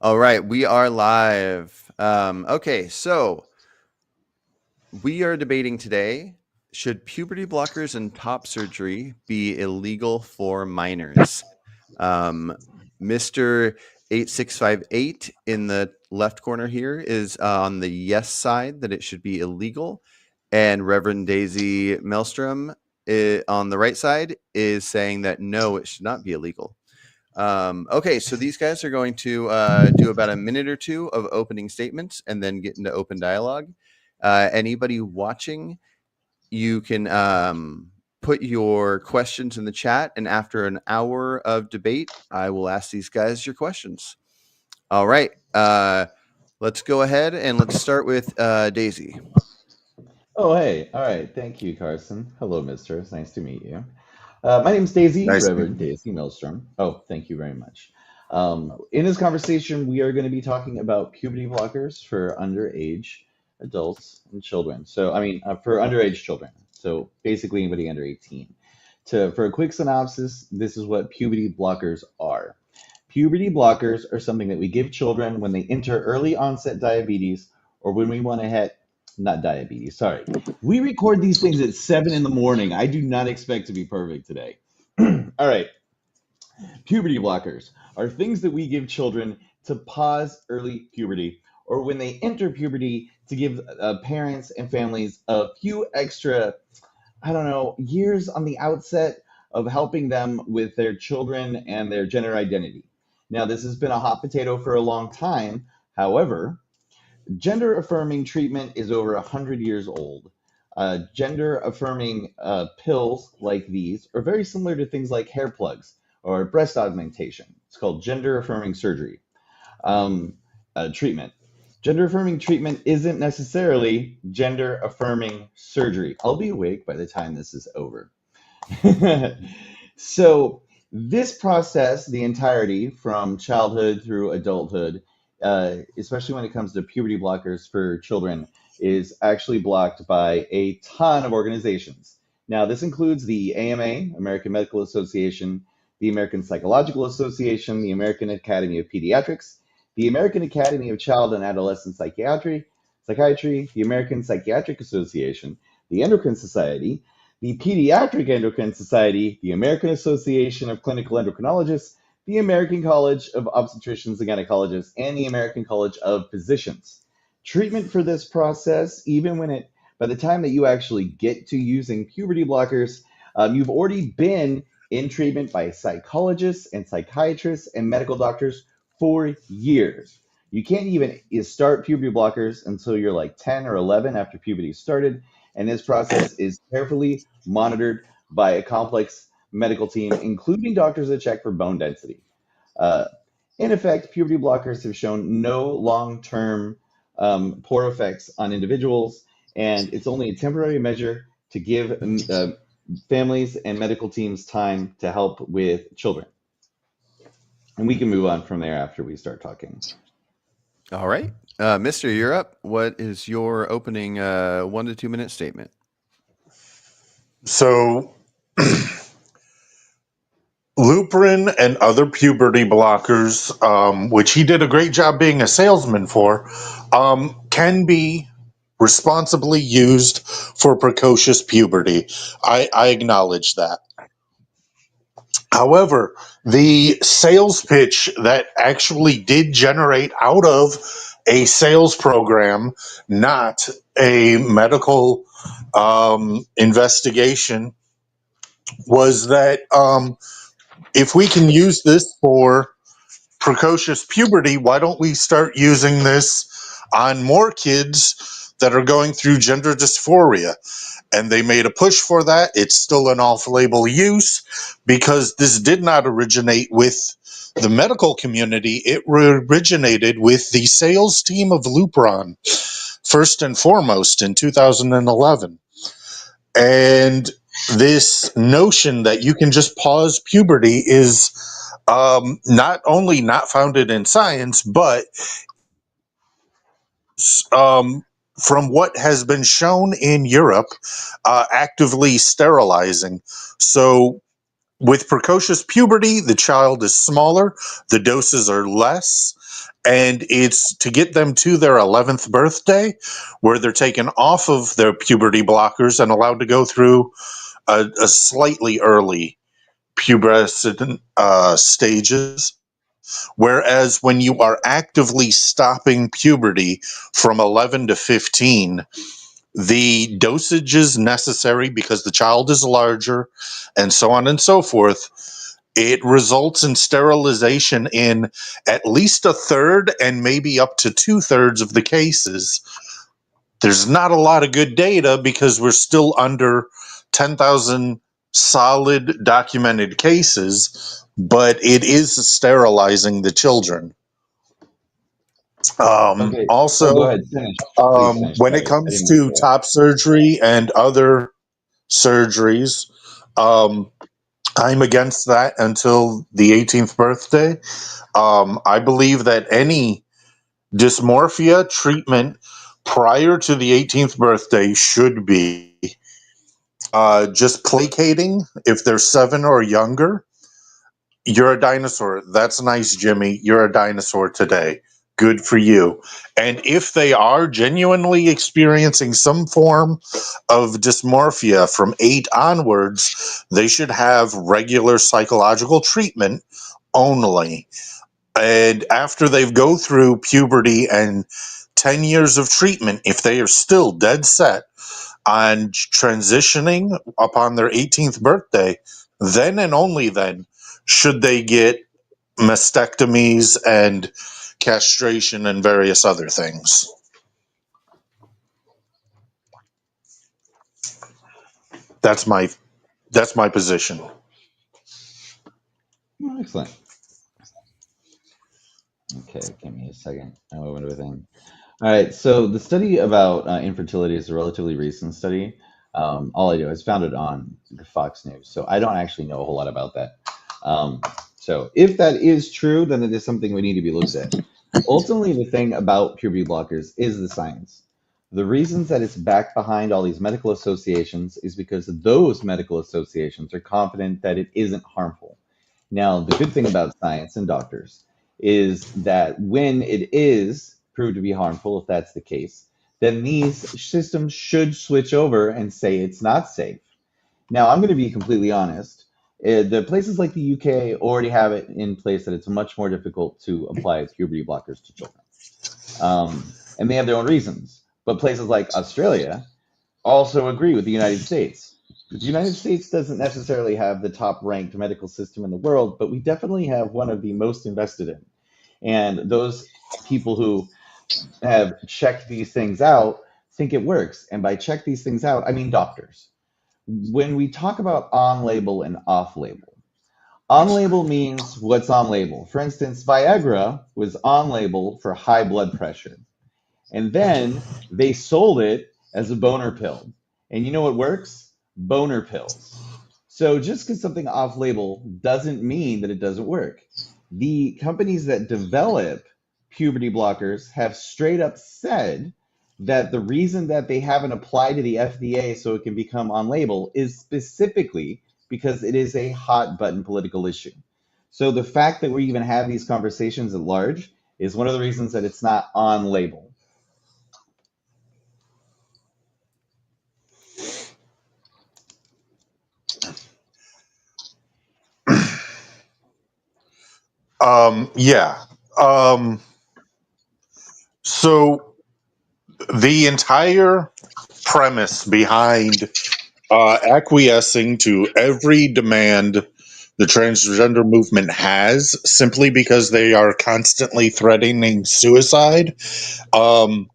All right, we are live. Okay, so we are debating today, should puberty blockers and top surgery be illegal for minors? Um, Mr. 8658 in the left corner here is on the yes side that it should be illegal, and Reverend Daisy Maelstrom on the right side is saying that no, it should not be illegal. Okay, so these guys are going to do about a minute or two of opening statements and then get into open dialogue. Anybody watching, you can put your questions in the chat, and after an hour of debate, I will ask these guys your questions. All right, let's go ahead and let's start with Daisy. Oh, hey. All right. Thank you, Carson. Hello, mister. It's nice to meet you. My name's Daisy, Nice. Reverend Daisy Maelstrom. Oh, thank you very much. In this conversation, we are going to be talking about puberty blockers for underage adults and children. For underage children. So basically, anybody under 18. For a quick synopsis, this is what puberty blockers are. Puberty blockers are something that we give children when they enter early onset diabetes or when we want to hit, not diabetes, sorry. We record these things at 7 in the morning. I do not expect to be perfect today. All right. Puberty blockers are things that we give children to pause early puberty or when they enter puberty to give parents and families a few extra, I don't know, years on the outset of helping them with their children and their gender identity. Now, this has been a hot potato for a long time. However, gender affirming treatment is over 100 years old. Gender affirming pills like these are very similar to things like hair plugs or breast augmentation. It's called gender affirming surgery treatment. Gender affirming treatment isn't necessarily gender affirming surgery. I'll be awake by the time this is over. So, this process, the entirety from childhood through adulthood, especially when it comes to puberty blockers for children, is actually blocked by a ton of organizations. Now, this includes the AMA, American Medical Association, the American Psychological Association, the American Academy of Pediatrics, the American Academy of Child and Adolescent Psychiatry, the American Psychiatric Association, the Endocrine Society, the Pediatric Endocrine Society, the American Association of Clinical Endocrinologists, the American College of Obstetricians and Gynecologists, and the American College of Physicians. Treatment for this process, by the time that you actually get to using puberty blockers, you've already been in treatment by psychologists and psychiatrists and medical doctors for years. You can't even start puberty blockers until you're like 10 or 11 after puberty started, and this process is carefully monitored by a complex medical team, including doctors that check for bone density. Uh, in effect, puberty blockers have shown no long term poor effects on individuals, and it's only a temporary measure to give families and medical teams time to help with children. And we can move on from there after we start talking. All right, Mister, you're up. What is your opening 1 to 2 minute statement? So, Luprin and other puberty blockers, which he did a great job being a salesman for, can be responsibly used for precocious puberty. I acknowledge that. However, the sales pitch that actually did generate out of a sales program, not a medical investigation, was that if we can use this for precocious puberty, why don't we start using this on more kids that are going through gender dysphoria? And they made a push for that. It's still an off-label use because this did not originate with the medical community. It originated with the sales team of Lupron, first and foremost, in 2011. And this notion that you can just pause puberty is not only not founded in science, but from what has been shown in Europe, actively sterilizing. So, with precocious puberty, the child is smaller, the doses are less, And it's to get them to their 11th birthday, where they're taken off of their puberty blockers and allowed to go through a slightly early pubescent stages. Whereas when you are actively stopping puberty from 11 to 15, the dosages necessary, because the child is larger and so on and so forth, it results in sterilization in at least a third and maybe up to two-thirds of the cases. There's not a lot of good data because we're still under 10,000 solid documented cases, but it is sterilizing the children. Okay. Oh, go Also, ahead. Finish. Please finish. when it Sorry, I comes didn't mean to to interrupt. top surgery and other surgeries, um, I'm against that until the 18th birthday. I believe that any dysmorphia treatment prior to the 18th birthday should be just placating. If they're 7 or younger, you're a dinosaur. That's nice, Jimmy. You're a dinosaur today. Good for you. And if they are genuinely experiencing some form of dysmorphia from 8 onwards, they should have regular psychological treatment only. And after they go through puberty and 10 years of treatment, if they are still dead set on transitioning upon their 18th birthday, then and only then should they get mastectomies and castration and various other things. That's my position. Oh, excellent. Okay, give me a second. I'll open everything. All right, so the study about infertility is a relatively recent study. All I do is found it on Fox News, so I don't actually know a whole lot about that. Um, so if that is true, then it is something we need to be looked at. Ultimately, the thing about puberty blockers is the science. The reasons that it's backed behind all these medical associations is because those medical associations are confident that it isn't harmful. Now, the good thing about science and doctors is that when it is proved to be harmful, if that's the case, then these systems should switch over and say it's not safe. Now, I'm going to be completely honest. The places like the UK already have it in place that it's much more difficult to apply puberty blockers to children. And they have their own reasons. But places like Australia also agree with the United States. The United States doesn't necessarily have the top ranked medical system in the world, but we definitely have one of the most invested in. And those people who have checked these things out think it works. And by check these things out, I mean doctors. When we talk about on label and off label, on label means what's on label. For instance, Viagra was on label for high blood pressure. And then they sold it as a boner pill. And you know what works? Boner pills. So just because something off label doesn't mean that it doesn't work. The companies that develop puberty blockers have straight up said that the reason that they haven't applied to the FDA so it can become on label is specifically because it is a hot button political issue. So the fact that we even have these conversations at large is one of the reasons that it's not on label. Yeah. Um, so the entire premise behind acquiescing to every demand the transgender movement has, simply because they are constantly threatening suicide, um,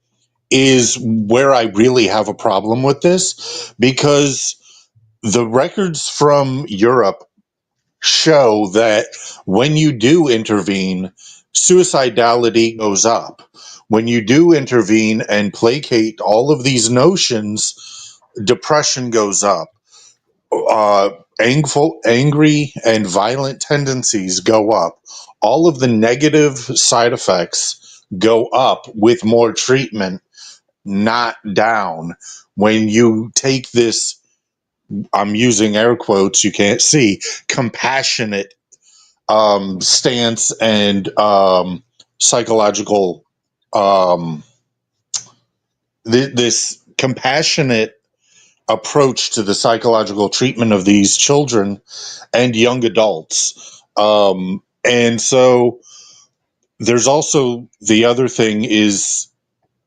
is where I really have a problem with this, because the records from Europe show that when you do intervene, suicidality goes up. When you do intervene and placate all of these notions, depression goes up. uh, Angry and violent tendencies go up. All of the negative side effects go up with more treatment, not down. When you take this, I'm using air quotes, you can't see, compassionate stance and psychological, um, this compassionate approach to the psychological treatment of these children and young adults. And so there's also the other thing is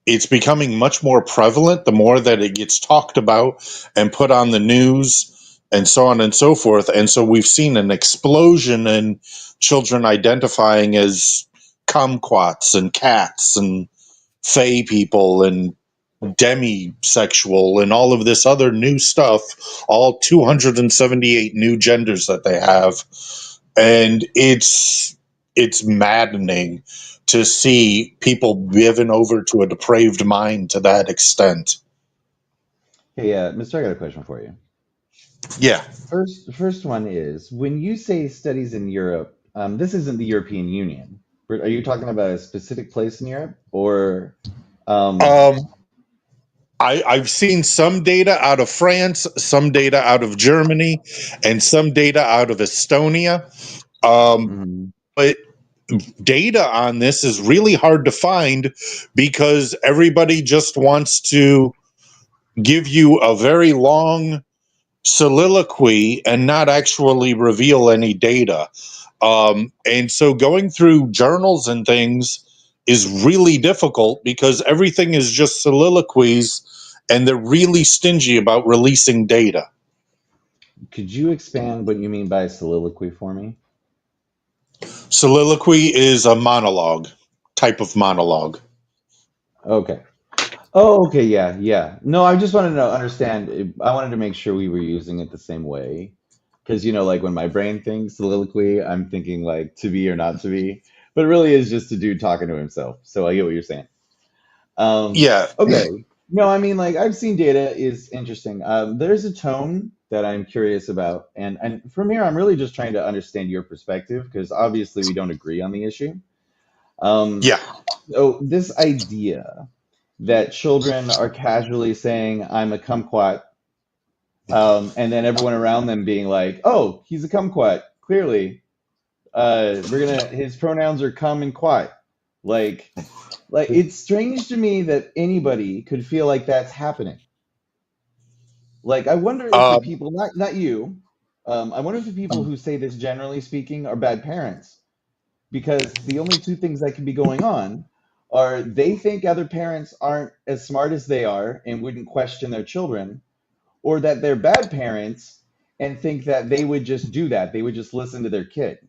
it's becoming much more prevalent the more that it gets talked about and put on the news and so on and so forth. And so we've seen an explosion in children identifying as kumquats and cats and fae people and demisexual and all of this other new stuff, all 278 new genders that they have. And it's maddening to see people given over to a depraved mind to that extent. Hey, Mister, I got a question for you. Yeah. First one is when you say studies in Europe, this isn't the European Union. Are you talking about a specific place in Europe, or um, Um, I've seen some data out of France, some data out of Germany, and some data out of Estonia. mhm. But data on this is really hard to find because everybody just wants to give you a very long soliloquy and not actually reveal any data. And so going through journals and things is really difficult because everything is just soliloquies and they're really stingy about releasing data. Could you expand what you mean by soliloquy for me? Soliloquy is a monologue, type of monologue. Okay. Oh, okay. Yeah, yeah. No, I just wanted to understand. I wanted to make sure we were using it the same way. Because, like when my brain thinks soliloquy, I'm thinking like to be or not to be. But it really is just a dude talking to himself. So I get what you're saying. Yeah. Okay. No, I mean, like I've seen data is interesting. There's a tone that I'm curious about. And from here, I'm really just trying to understand your perspective because obviously we don't agree on the issue. Um, Yeah. so this idea that children are casually saying, I'm a kumquat, and then everyone around them being like, oh, he's a kumquat, clearly. His pronouns are cum and quat. Like, it's strange to me that anybody could feel like that's happening. Like, I wonder if the Um, people, not you, I wonder if the people who say this, generally speaking, are bad parents. Because the only two things that can be going on are they think other parents aren't as smart as they are and wouldn't question their children, or that they're bad parents and think that they would just do that. They would just listen to their kid.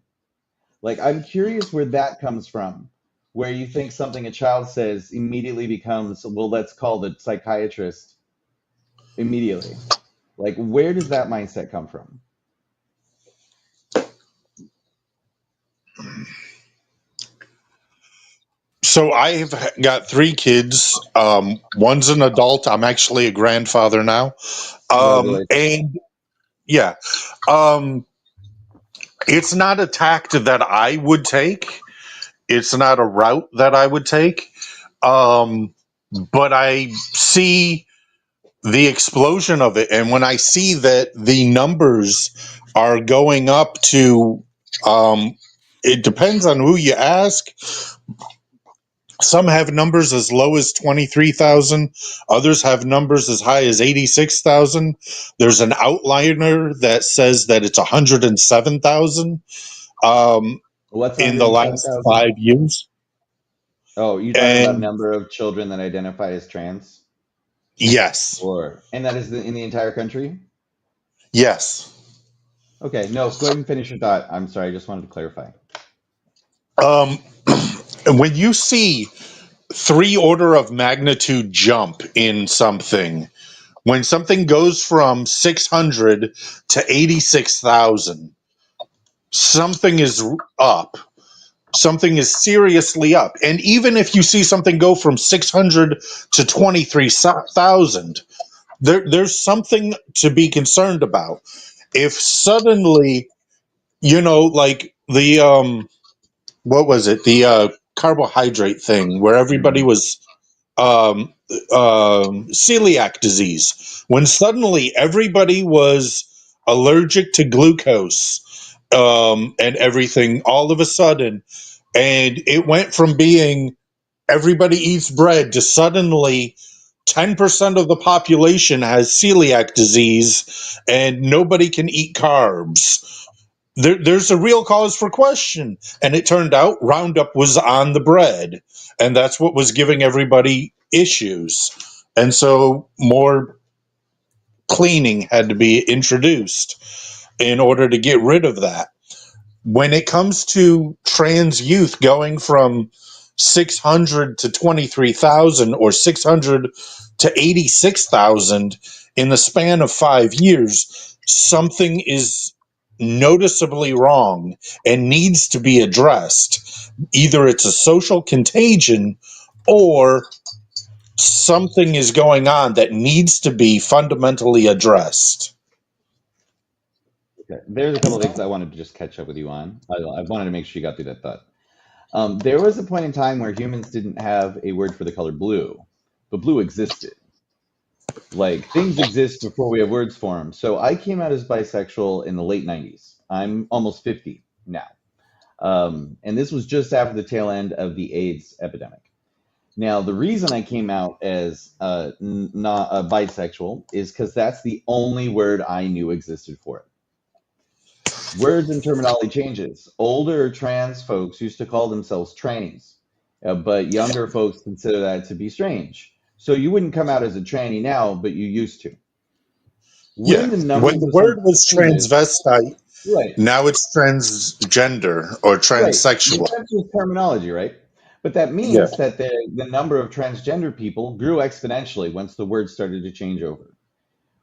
Like, I'm curious where that comes from, where you think something a child says immediately becomes, well, let's call the psychiatrist immediately. Like, where does that mindset come from? so I've got three kids. One's an adult. I'm actually a grandfather now. Congratulations. And yeah, um, it's not a tact that I would take. It's not a route that I would take. Um, but I see the explosion of it. And when I see that the numbers are going up to, um, it depends on who you ask. Some have numbers as low as 23,000. Others have numbers as high as 86,000. There's an outliner that says that it's 107,000 um, What's in the last 107,000? 5 years. Oh, you talking about And number of children that identify as trans? yes, And that is in the entire country? yes. Okay, no, go ahead and finish your thought. I'm sorry, I just wanted to clarify. Um, when you see three order of magnitude jump in something, when something goes from 600 to 86,000, something is up. Something is seriously up. And even if you see something go from 600 to 23,000, there's something to be concerned about. If suddenly, like what was it? The carbohydrate thing where everybody Mhm. was celiac disease, when suddenly everybody was allergic to glucose and everything all of a sudden. And it went from being everybody eats bread to suddenly 10% of the population has celiac disease and nobody can eat carbs. There's a real cause for question. And it turned out Roundup was on the bread. And that's what was giving everybody issues. And so more cleaning had to be introduced in order to get rid of that. When it comes to trans youth going from 600 to 23,000 or 600 to 86,000 in the span of 5 years, something is noticeably wrong and needs to be addressed. Either it's a social contagion or something is going on that needs to be fundamentally addressed. Okay. There's a couple of things I wanted to just catch up with you on. I wanted to make sure you got through that thought. There was a point in time where humans didn't have a word for the color blue, but blue existed. Like things exist before we have words for them. So I came out as bisexual in the late 90s. I'm almost 50 now. And this was just after the tail end of the AIDS epidemic. Now, the reason I came out as not bisexual is because that's the only word I knew existed for it. Words and terminology changes. Older trans folks used to call themselves trannies, but younger folks consider that to be strange. So you wouldn't come out as a tranny now, but you used to. Yeah. When the When numbers the of word something was changes, transvestite, right, now it's transgender or right, but transsexual. that's just terminology, right? But that Yeah. means that the number of transgender people grew exponentially once the word started to change over.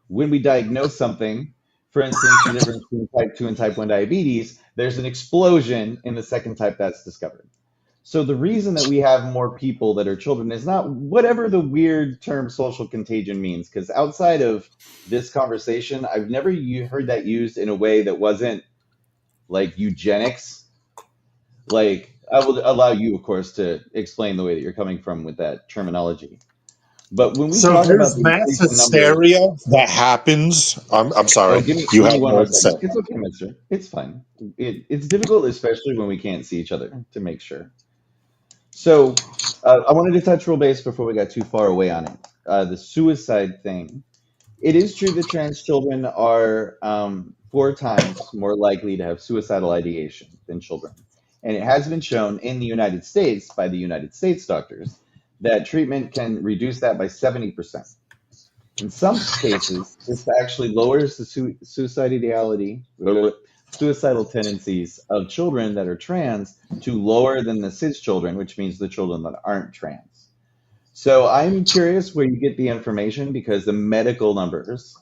When we diagnose something, for instance, the difference between type 2 and type 1 diabetes, there's an explosion in the second type that's discovered. So the reason that we have more people that are children is not whatever the weird term social contagion means, because outside of this conversation, I've never heard that used in a way that wasn't like eugenics. Like, I will allow you, of course, to explain the way that you're coming from with that terminology. But when we So talk about there's the mass increasing number of hysteria that happens. I'm oh, sorry. give me You give have me one more more to say. second. It's okay, mister. It's fine. It's difficult, especially when we can't see each other, to make sure. So I wanted to touch real base before we got too far away on it. The suicide thing. It is true that trans children are 4 times more likely to have suicidal ideation than children. And it has been shown in the United States by the United States doctors that treatment can reduce that by 70%. In some cases, this actually lowers the suicidal tendencies of children that are trans to lower than the cis children, which means the children that aren't trans. So I'm curious where you get the information because the medical numbers,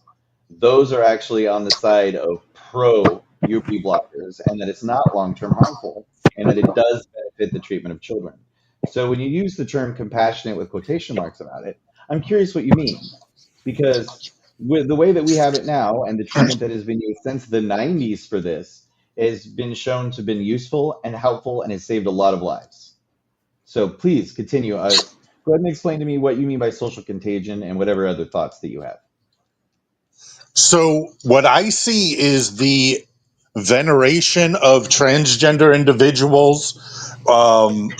those are actually on the side of pro UV blockers and that it's not long-term harmful and that it does benefit the treatment of children. So when you use the term compassionate with quotation marks about it, I'm curious what you mean because with the way that we have it now and the treatment that has been used since the 90s for this has been shown to have been useful and helpful and has saved a lot of lives. So please continue. Go ahead and explain to me what you mean by social contagion and whatever other thoughts that you have. So what I see is the veneration of transgender individuals, and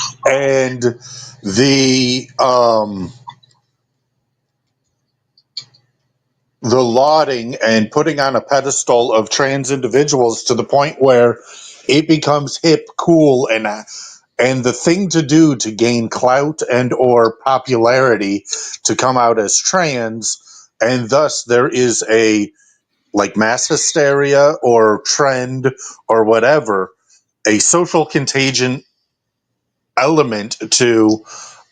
the lauding and putting on a pedestal of trans individuals to the point where it becomes hip, cool, and the thing to do to gain clout and or popularity to come out as trans, and thus there is a like mass hysteria or trend or whatever, a social contagion element to,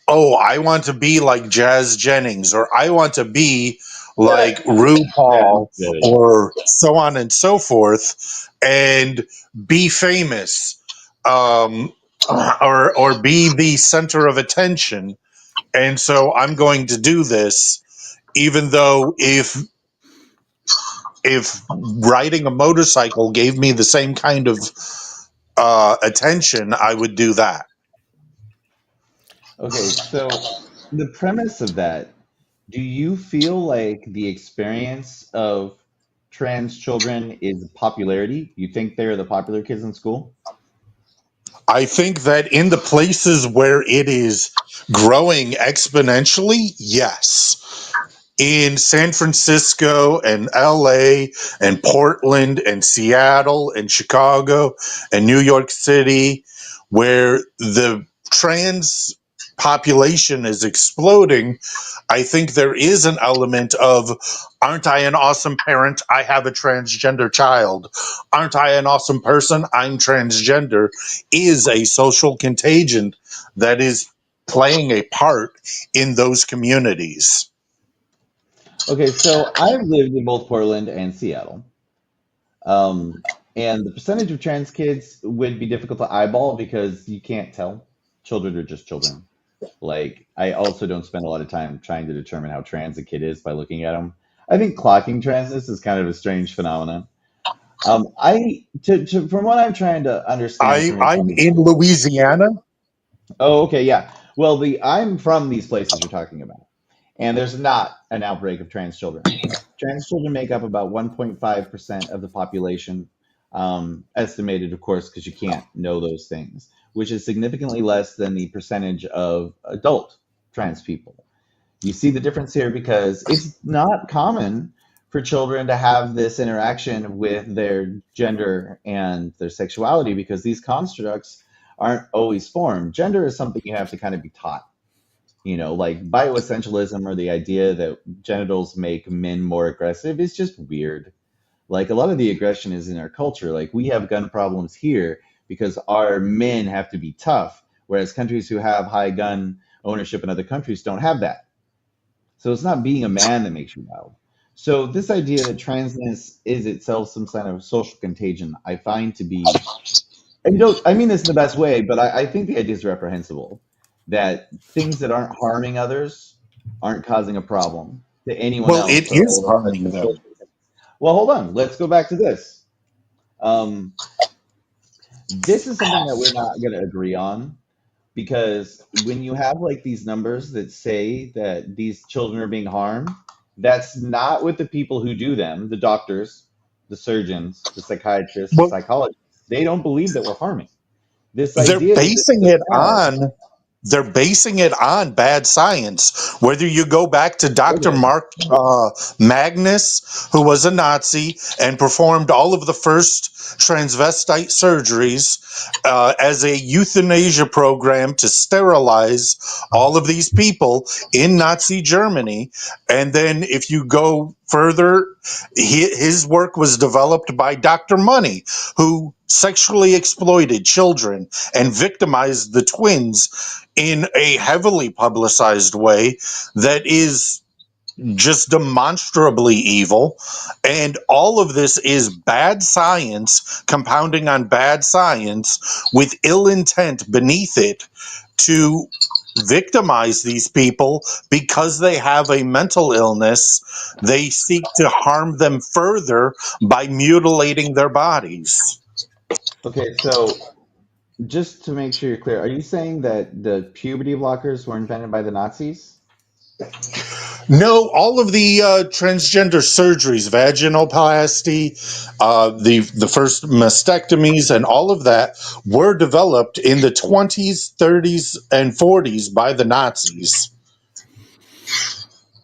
oh, I want to be like Jazz Jennings, or I want to be Yeah, like RuPaul, that's good. or so on and so forth, and be famous, um, or be the center of attention. And so I'm going to do this, even though if riding a motorcycle gave me the same kind of attention, I would do that. Okay, so the premise of that, do you feel like the experience of trans children is popularity? You think they're the popular kids in school? I think that in the places where it is growing exponentially, yes. In San Francisco and LA and Portland and Seattle and Chicago and New York City, where the trans population is exploding, I think there is an element of, aren't I an awesome parent? I have a transgender child. Aren't I an awesome person? I'm transgender, is a social contagion that is playing a part in those communities. Okay, so I've lived in both Portland and Seattle. Um, and the percentage of trans kids would be difficult to eyeball because you can't tell. Children are just children. Like, I also don't spend a lot of time trying to determine how trans a kid is by looking at them. I think clocking transness is kind of a strange phenomenon. From what I'm trying to understand from your I'm in conversation. Louisiana. Oh, okay, yeah. Well, I'm from these places you're talking about, and there's not an outbreak of trans children. Trans children make up about 1.5% of the population, estimated, of course, because you can't know those things, which is significantly less than the percentage of adult trans people. You see the difference here because it's not common for children to have this interaction with their gender and their sexuality because these constructs aren't always formed. Gender is something you have to kind of be taught. Like bioessentialism or the idea that genitals make men more aggressive is just weird. Like a lot of the aggression is in our culture. Like we have gun problems here because our men have to be tough, whereas countries who have high gun ownership in other countries don't have that. So it's not being a man that makes you wild. So this idea that transness is itself some kind of social contagion, I find to be, and don't, I mean this in the best way, but I think the idea is reprehensible. That things that aren't harming others aren't causing a problem to anyone Well, else, it or is all of us harming them. social. Well, hold on. Let's go back to this. Um, this is something that we're not going to agree on because when you have like these numbers that say that these children are being harmed, that's not what the people who do them, the doctors, the surgeons, the psychiatrists, the Well, psychologists, they don't believe that we're harming. This they're idea that this basing is a it fad. on they're basing it on bad science. Whether you go back to Dr. Okay. Mark Magnus, who was a Nazi and performed all of the first transvestite surgeries as a euthanasia program to sterilize all of these people in Nazi Germany. And then if you go further, his work was developed by Dr. Money, who sexually exploited children and victimized the twins in a heavily publicized way that is just demonstrably evil. And all of this is bad science compounding on bad science with ill intent beneath it to victimize these people because they have a mental illness. They seek to harm them further by mutilating their bodies. Okay, so just to make sure you're clear, are you saying that the puberty blockers were invented by the Nazis? No, all of the transgender surgeries, vaginoplasty, the first mastectomies, and all of that were developed in the 20s, 30s, and 40s by the Nazis.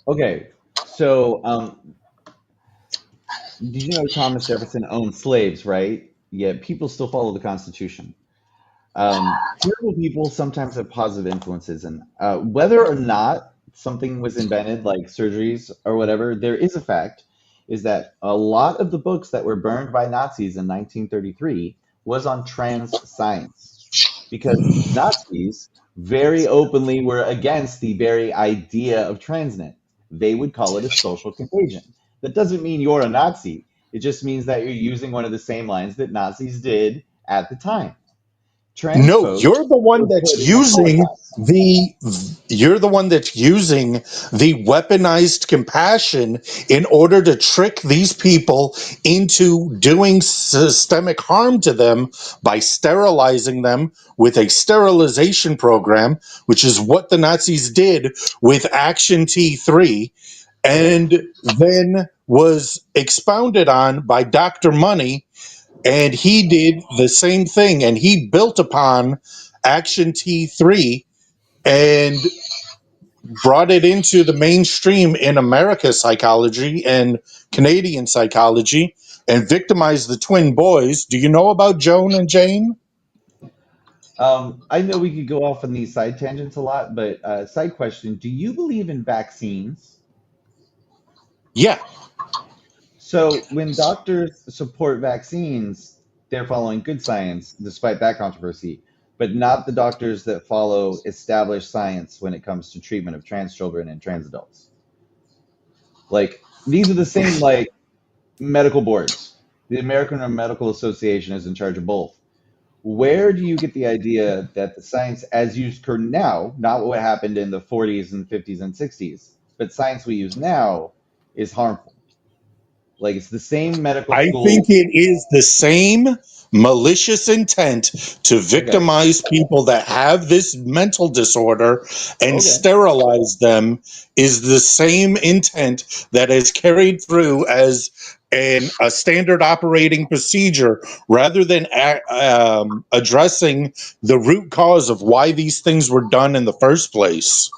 Okay, so did you know Thomas Jefferson owned slaves, right? Yet people still follow the Constitution. Terrible people sometimes have positive influences, and whether or not something was invented, like surgeries or whatever, there is a fact is that a lot of the books that were burned by Nazis in 1933 was on trans science because Nazis very openly were against the very idea of transnet. They would call it a social contagion. That doesn't mean you're a Nazi. It just means that you're using one of the same lines that Nazis did at the time. Trans No, folks were put in the Holocaust. you're the one that's using the weaponized compassion in order to trick these people into doing systemic harm to them by sterilizing them with a sterilization program, which is what the Nazis did with Action T3, Okay. and then was expounded on by Dr. Money and he did the same thing, and he built upon Action T3 and brought it into the mainstream in America psychology and Canadian psychology and victimized the twin boys. Do you know about Joan and Jane? I know we could go off on these side tangents a lot, but side question: do you believe in vaccines? Yeah. So when doctors support vaccines, they're following good science, despite that controversy, but not the doctors that follow established science when it comes to treatment of trans children and trans adults. Like these are the same like medical boards. The American Medical Association is in charge of both. Where do you get the idea that the science as used now, not what happened in the 40s and 50s and 60s, but science we use now is harmful? Like it's the same medical I think school. it is the same malicious intent to Okay. victimize people that have this mental disorder and Okay. sterilize them is the same intent that is carried through as a standard operating procedure rather than addressing the root cause of why these things were done in the first place.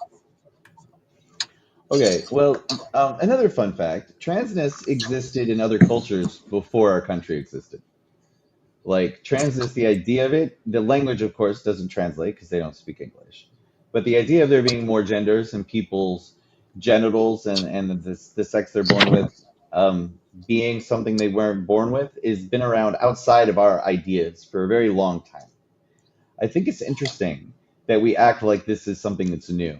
Okay. Well, another fun fact: transness existed in other cultures before our country existed. Like transness, the idea of it, the language, of course, doesn't translate because they don't speak English. But the idea of there being more genders and people's genitals and the sex they're born with being something they weren't born with has been around outside of our ideas for a very long time. I think it's interesting that we act like this is something that's new.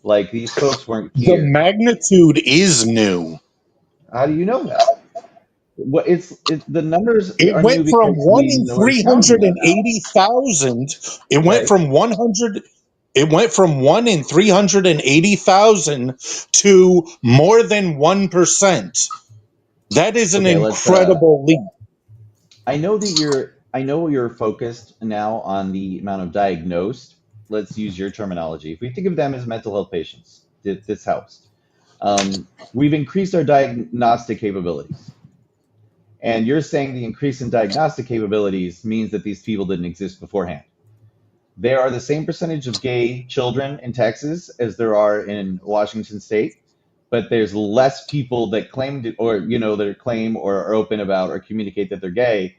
Like these folks weren't The here. magnitude is new. How do you know that? What the numbers It are new went from because one we in know we're counting them now, 380,000. It went right? from 100. It went from 1 in 380,000 to more than 1%. That is an Okay, let's incredible leap. I know you're focused now on the amount of diagnosed. Let's use your terminology. If we think of them as mental health patients, this helps. We've increased our diagnostic capabilities. And you're saying the increase in diagnostic capabilities means that these people didn't exist beforehand. There are the same percentage of gay children in Texas as there are in Washington State, but there's less people that claim to, or that claim or are open about or communicate that they're gay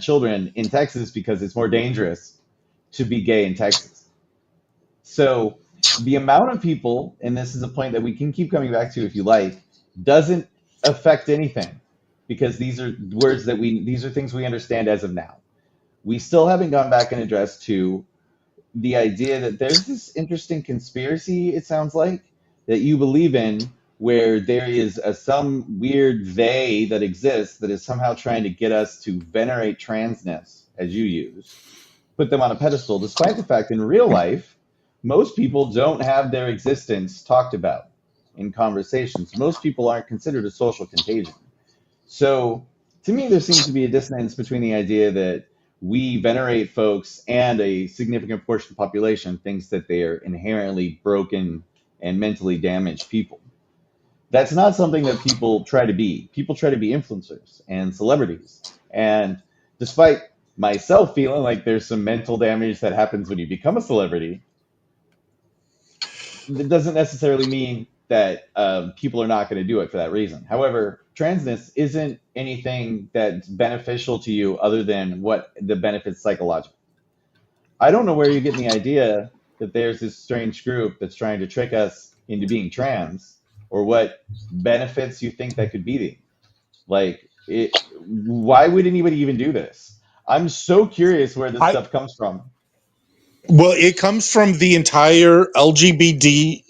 children in Texas because it's more dangerous to be gay in Texas. So the amount of people, and this is a point that we can keep coming back to if you like, doesn't affect anything because these are things we understand as of now. We still haven't gone back and addressed to the idea that there's this interesting conspiracy, it sounds like, that you believe in, where there is some weird they that exists that is somehow trying to get us to venerate transness, as you use, put them on a pedestal, despite the fact in real life, most people don't have their existence talked about in conversations. Most people aren't considered a social contagion. So to me, there seems to be a dissonance between the idea that we venerate folks and a significant portion of the population thinks that they are inherently broken and mentally damaged people. That's not something that people try to be. People try to be influencers and celebrities. And despite myself feeling like there's some mental damage that happens when you become a celebrity, that doesn't necessarily mean that people are not going to do it for that reason. However, transness isn't anything that's beneficial to you other than what the benefits psychological. I don't know where you're getting the idea that there's this strange group that's trying to trick us into being trans, or what benefits you think that could be. Like, why would anybody even do this? I'm so curious where this I stuff comes from. Well, it comes from the entire LGBT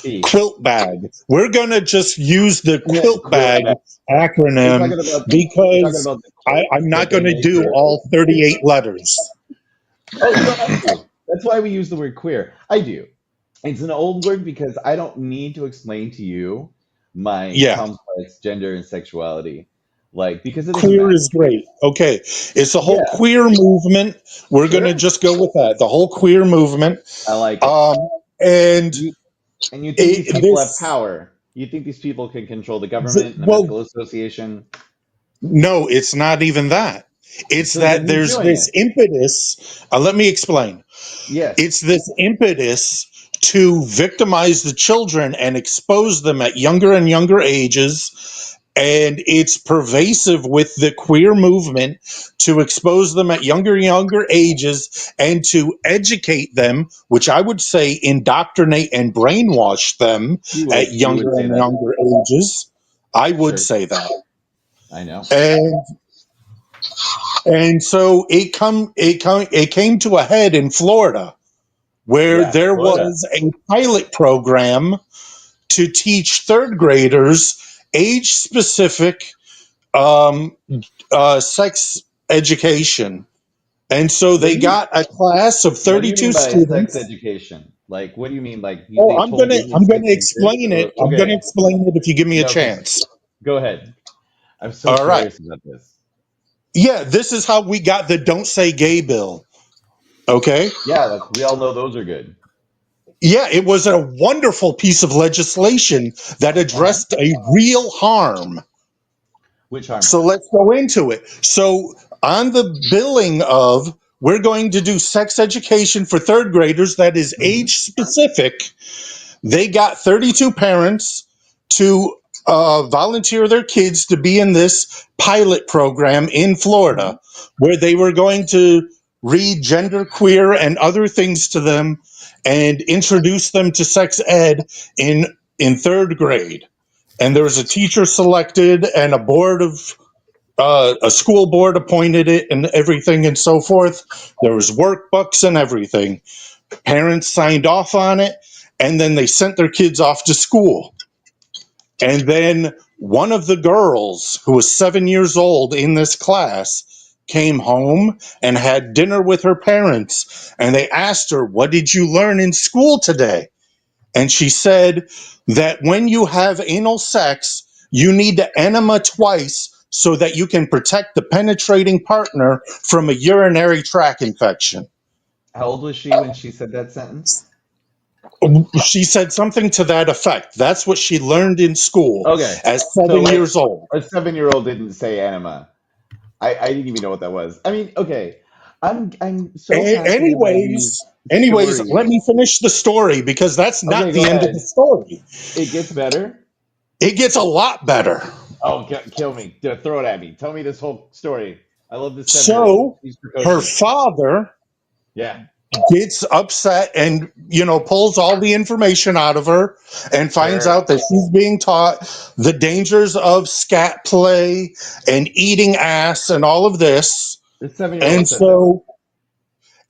E. quilt bag. We're going to just use the quilt Quilt bag bag. acronym You're talking because about the quilt I'm that not they going to make do for. all 38 letters. Oh, you don't have to. That's why we use the word queer. I do. It's an old word because I don't need to explain to you my Yeah, complex gender and sexuality, like because it doesn't queer matter. is great. Okay, it's the whole Yeah, queer movement. We're going to sure. just go with that. The whole queer movement. I like it. Um, and You and you think these people have this, power. You think these people can control the government and the well, medical association. No, it's not even that. It's So then that who's there's doing this it? impetus. Let me explain. Yes. It's this impetus to victimize the children and expose them at younger and younger ages. And it's pervasive with the queer movement to expose them at younger and younger ages and to educate them, which I would say indoctrinate and brainwash them You at would. You would younger say and that. younger ages. I would Sure. say that. I know. And so it came to a head in Florida where Yeah, there Florida. was a pilot program to teach third graders age specific um, sex education. And so What they do you got a class of what do you 32 mean by sex students. education? Like, what do you mean? Like, Oh, they told you I'm that gonna sex exists, explain it. or I'm gonna okay? explain it if you give me a No, because chance. go ahead. I'm so All right. curious about this. Yeah, this is how we got the Don't Say Gay bill. Okay. Yeah, we all know those are good. Yeah, it was a wonderful piece of legislation that Uh huh. addressed a real harm. Which harm? So let's go into it. So, on the billing of we're going to do sex education for third graders that is Hmm. age specific, they got 32 parents to volunteer their kids to be in this pilot program in Hmm. Florida where they were going to read gender queer and other things to them and introduce them to sex ed in third grade. And there was a teacher selected and a board of a school board appointed it and everything and so forth. There was workbooks and everything. Parents signed off on it, and then they sent their kids off to school. And then one of the girls, who was 7 years old in this class, came home and had dinner with her parents. And they asked her, "What did you learn in school today?" And she said that when you have anal sex, you need to enema twice so that you can protect the penetrating partner from a urinary tract infection. How old was she when she said that sentence? She said something to that effect. That's what she learned in school Okay, at so 7 years like old. a 7-year-old didn't say anima. I didn't even know what that was. I mean, okay, I'm so fascinated by these Anyways, let me stories. finish the story because that's Okay, not go the end of the ahead. story. It gets better. It gets a lot better. Oh, kill me. Throw it at me. Tell me this whole story. I love this 7-year-old. So She's her precocious. father Yeah, gets upset and pulls all the information out of her and finds sure. out that she's being taught the dangers of scat play and eating ass and all of this. The 7-year-old And said this. so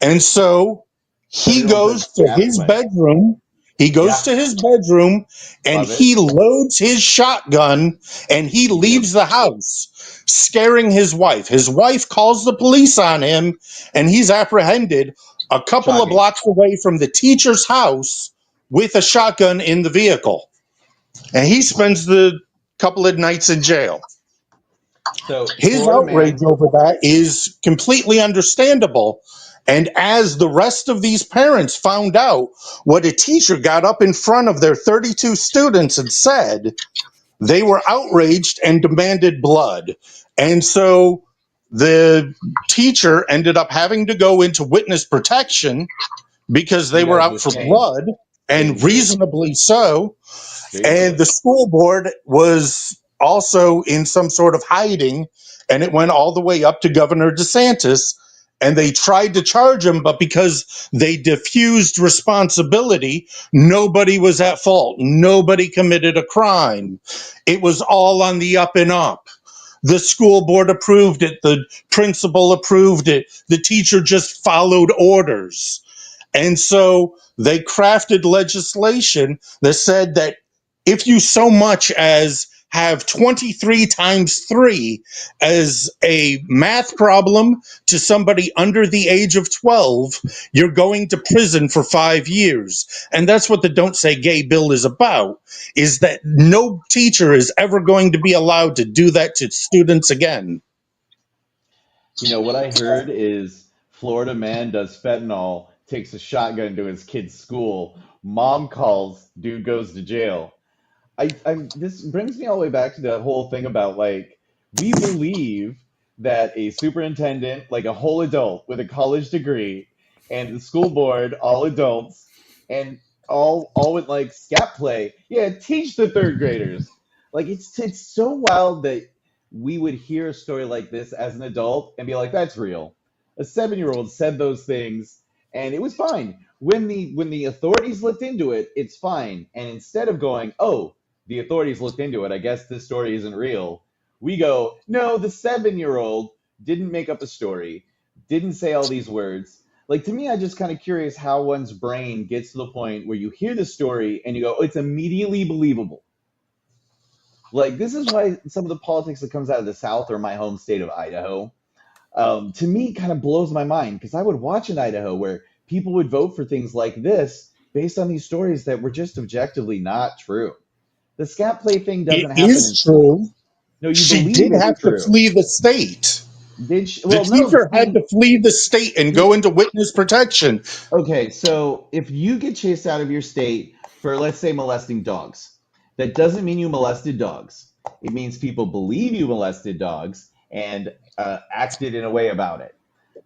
And so he 7-year-old said goes to scat his play. bedroom. He goes Yeah, to his bedroom and love it. he loads his shotgun and he Yep. leaves the house, scaring his wife. His wife calls the police on him and he's apprehended a couple of Shocking. blocks away from the teacher's house with a shotgun in the vehicle. And he spends the couple of nights in jail. So His Florida outrage man. over that is completely understandable. And as the rest of these parents found out what a teacher got up in front of their 32 students and said, they were outraged and demanded blood. And so the teacher ended up having to go into witness protection because they You were guys out were for shamed, blood, didn't and you? reasonably so. And Seriously. the school board was also in some sort of hiding, and it went all the way up to Governor DeSantis. And they tried to charge him, but because they diffused responsibility, nobody was at fault. Nobody committed a crime. It was all on the up and up. The school board approved it, the principal approved it, the teacher just followed orders. And so they crafted legislation that said that if you so much as have 23 times 3 as a math problem to somebody under the age of 12, you're going to prison for 5 years. And that's what the Don't Say Gay bill is about, is that no teacher is ever going to be allowed to do that to students again. What I heard is Florida man does fentanyl, takes a shotgun to his kid's school. Mom calls, dude goes to jail. This brings me all the way back to the whole thing about like we believe that a superintendent, like a whole adult with a college degree, and the school board, all adults, and all with like scat play, yeah, teach the third graders. Like it's so wild that we would hear a story like this as an adult and be like, that's real. A 7-year-old said those things and it was fine. When the authorities looked into it, it's fine. And instead of going, oh, the authorities looked into it, I guess this story isn't real, we go, no, the 7-year-old didn't make up a story, didn't say all these words. Like to me, I'm just kind of curious how one's brain gets to the point where you hear the story and you go, oh, it's immediately believable. Like this is why some of the politics that comes out of the South or my home state of Idaho, to me, kind of blows my mind because I would watch in Idaho where people would vote for things like this based on these stories that were just objectively not true. The scat play thing It doesn't happen in is school. true. No, you She believe did it's have to true. flee the state. Did she? The Well, no. teacher had See, to flee the state and go into witness protection. okay, so if you get chased out of your state for, let's say, molesting dogs, that doesn't mean you molested dogs. It means people believe you molested dogs and acted in a way about it.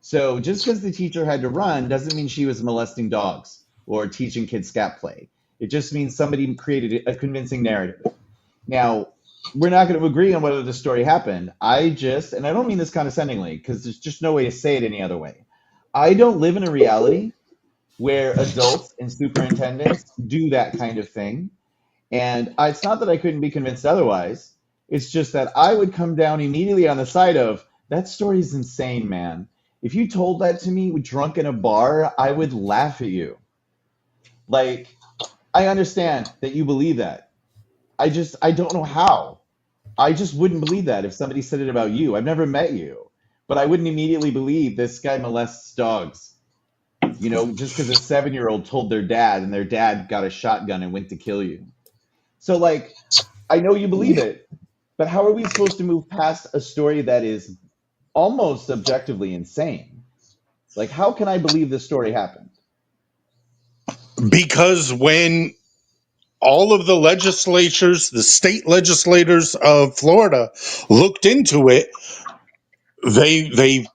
So just because the teacher had to run doesn't mean she was molesting dogs or teaching kids scat play. It just means somebody created a convincing narrative. Now, we're not going to agree on whether the story happened. And I don't mean this condescendingly because there's just no way to say it any other way. I don't live in a reality where adults and superintendents do that kind of thing. And it's not that I couldn't be convinced otherwise. It's just that I would come down immediately on the side of that story is insane, man. If you told that to me drunk in a bar, I would laugh at you. Like, I understand that you believe that. I don't know how. I just wouldn't believe that if somebody said it about you. I've never met you, but I wouldn't immediately believe this guy molests dogs. Just because a 7-year-old told their dad and their dad got a shotgun and went to kill you. So, like, I know you believe it, but how are we supposed to move past a story that is almost objectively insane? Like, how can I believe this story happened? Because when all of the legislatures, the state legislators of Florida looked into it, they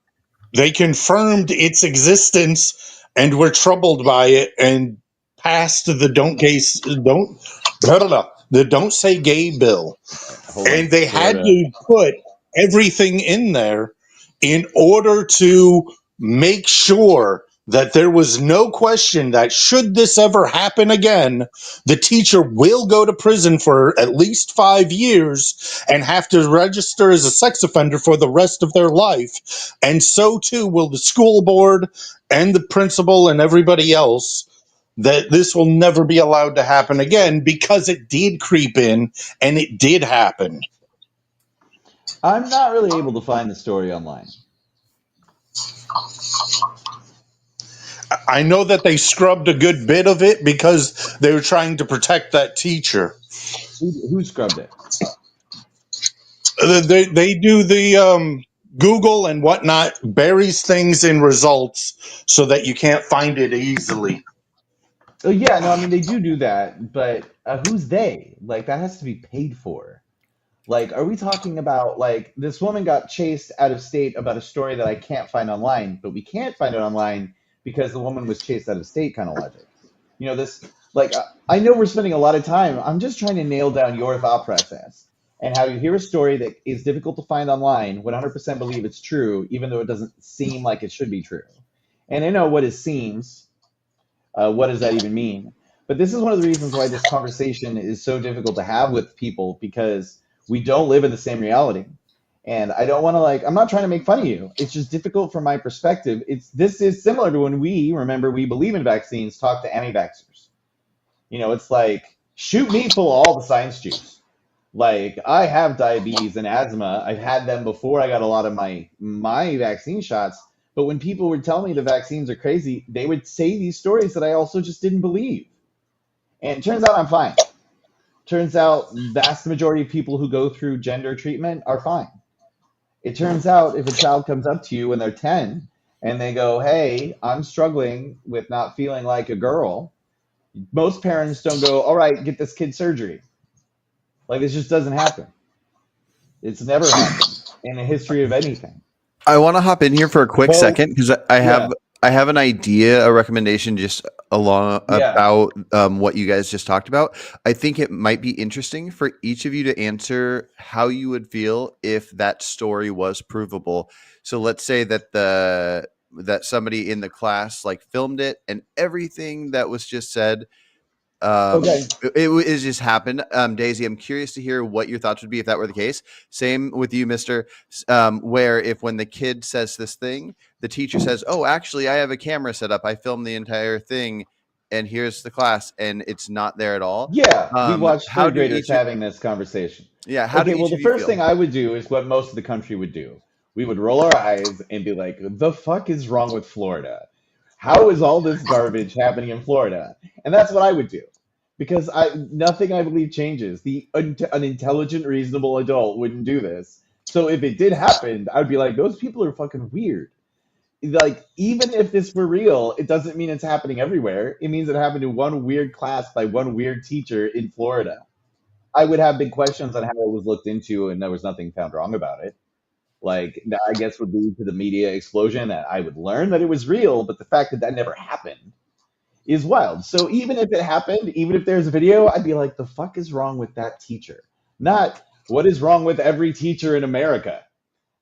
they confirmed its existence and were troubled by it and passed the blah, blah, blah, the don't say gay bill. Hold on, And they had Florida. to put everything in there in order to make sure that there was no question that should this ever happen again, the teacher will go to prison for at least 5 years and have to register as a sex offender for the rest of their life. And so too will the school board and the principal and everybody else. That this will never be allowed to happen again because it did creep in and it did happen. I'm not really able to find the story online. I know that they scrubbed a good bit of it because they were trying to protect that teacher. Who scrubbed it? They do the Google and whatnot buries things in results so that you can't find it easily. Oh, yeah, no, I mean, they do that, but who's they? Like, that has to be paid for. Like, are we talking about like this woman got chased out of state about a story that I can't find online, but we can't find it online because the woman was chased out of state kind of logic? This, like, I know we're spending a lot of time. I'm just trying to nail down your thought process and how you hear a story that is difficult to find online, 100% believe it's true, even though it doesn't seem like it should be true. And I know what it seems. What does that even mean? But this is one of the reasons why this conversation is so difficult to have with people because we don't live in the same reality. And I don't want to I'm not trying to make fun of you. It's just difficult from my perspective. This is similar to when we believe in vaccines, talk to anti-vaxxers. It's like shoot me full of all the science juice. Like I have diabetes and asthma. I've had them before I got a lot of my vaccine shots. But when people would tell me the vaccines are crazy, they would say these stories that I also just didn't believe. And it turns out I'm fine. Turns out vast majority of people who go through gender treatment are fine. It turns out if a child comes up to you when they're 10 and they go, "Hey, I'm struggling with not feeling like a girl," most parents don't go, "All right, get this kid surgery." Like this just doesn't happen. It's never happened. in the history of anything. I want to hop in here for a quick Well, second because I yeah, have an idea, a recommendation, just along yeah. about what you guys just talked about. I think it might be interesting for each of you to answer how you would feel if that story was provable. So let's say that that somebody in the class like filmed it and everything that was just said Okay. it just happened. Daisy, I'm curious to hear what your thoughts would be if that were the case. Same with you, Mister. Where if when the kid says this thing, the teacher says, "Oh, actually, I have a camera set up. I filmed the entire thing, and here's the class," and it's not there at all. Yeah, we watched How third do graders each? having this conversation. Yeah, how do Okay, well, each the of you first feel? thing I would do is what most of the country would do. We would roll our eyes and be like, the fuck is wrong with Florida? How is all this garbage happening in Florida? And that's what I would do. Because nothing I believe changes. An intelligent, reasonable adult wouldn't do this. So if it did happen, I'd be like, those people are fucking weird. Like, even if this were real, it doesn't mean it's happening everywhere. It means it happened to one weird class by one weird teacher in Florida. I would have big questions on how it was looked into, and there was nothing found wrong about it. Like, that I guess would lead to the media explosion that I would learn that it was real, but the fact that that never happened is wild. So even if it happened, even if there's a video, I'd be like, the fuck is wrong with that teacher? Not what is wrong with every teacher in America.